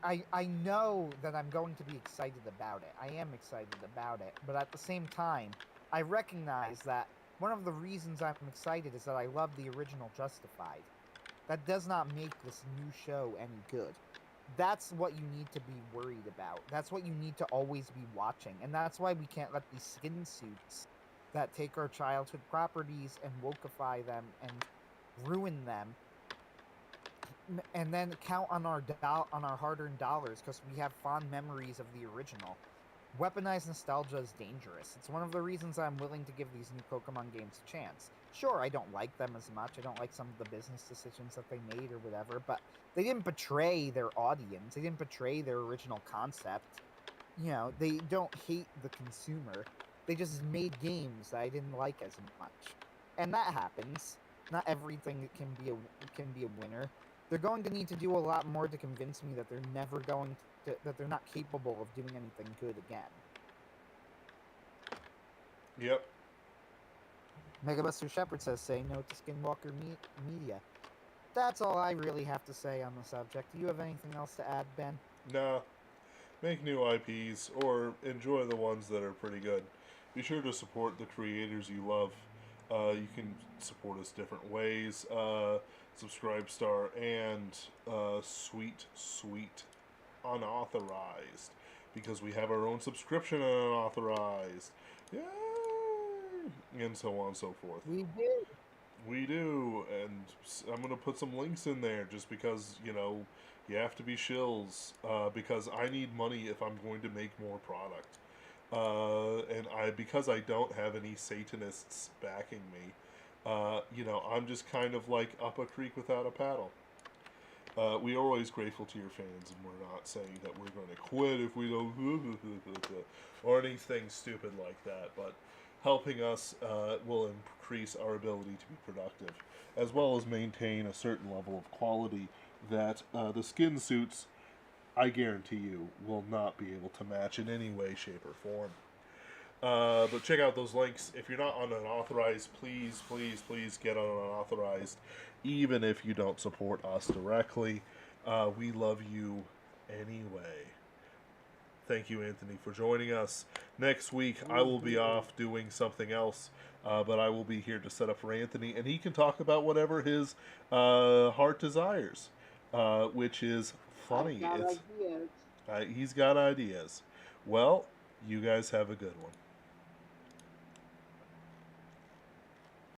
I know that I'm going to be excited about it. I am excited about it, but at the same time, I recognize that one of the reasons I'm excited is that I love the original Justified. That does not make this new show any good. That's what you need to be worried about. That's what you need to always be watching. And that's why we can't let these skin suits that take our childhood properties and wokeify them and ruin them and then count on our hard-earned dollars because we have fond memories of the original. Weaponized nostalgia is dangerous. It's one of the reasons I'm willing to give these new Pokemon games a chance. Sure, I don't like them as much. I don't like some of the business decisions that they made or whatever, but they didn't betray their audience. They didn't betray their original concept. You know, they don't hate the consumer. They just made games that I didn't like as much. And that happens. Not everything can be a winner. They're going to need to do a lot more to convince me that they're never going to, that they're not capable of doing anything good again. Yep. Megabuster Shepard says, say no to Skinwalker Media. That's all I really have to say on the subject. Do you have anything else to add, Ben? Nah. Make new IPs or enjoy the ones that are pretty good. Be sure to support the creators you love. You can support us different ways. Subscribe Star and Sweet Unauthorized, because we have our own subscription unauthorized. Yay! And so on and so forth. We do. We do, and I'm going to put some links in there just because, you have to be shills, because I need money if I'm going to make more product. Because I don't have any Satanists backing me, I'm just kind of like up a creek without a paddle. We are always grateful to your fans, and we're not saying that we're going to quit if we don't, or anything stupid like that, but helping us will increase our ability to be productive, as well as maintain a certain level of quality that the skin suits, I guarantee you, will not be able to match in any way, shape, or form. But check out those links. If you're not on unauthorized, please, please, please get on unauthorized, even if you don't support us directly. We love you anyway. Thank you, Anthony, for joining us. Next week, I will be off doing something else, but I will be here to set up for Anthony, and he can talk about whatever his heart desires, which is funny. I've got ideas. He's got ideas. Well, you guys have a good one.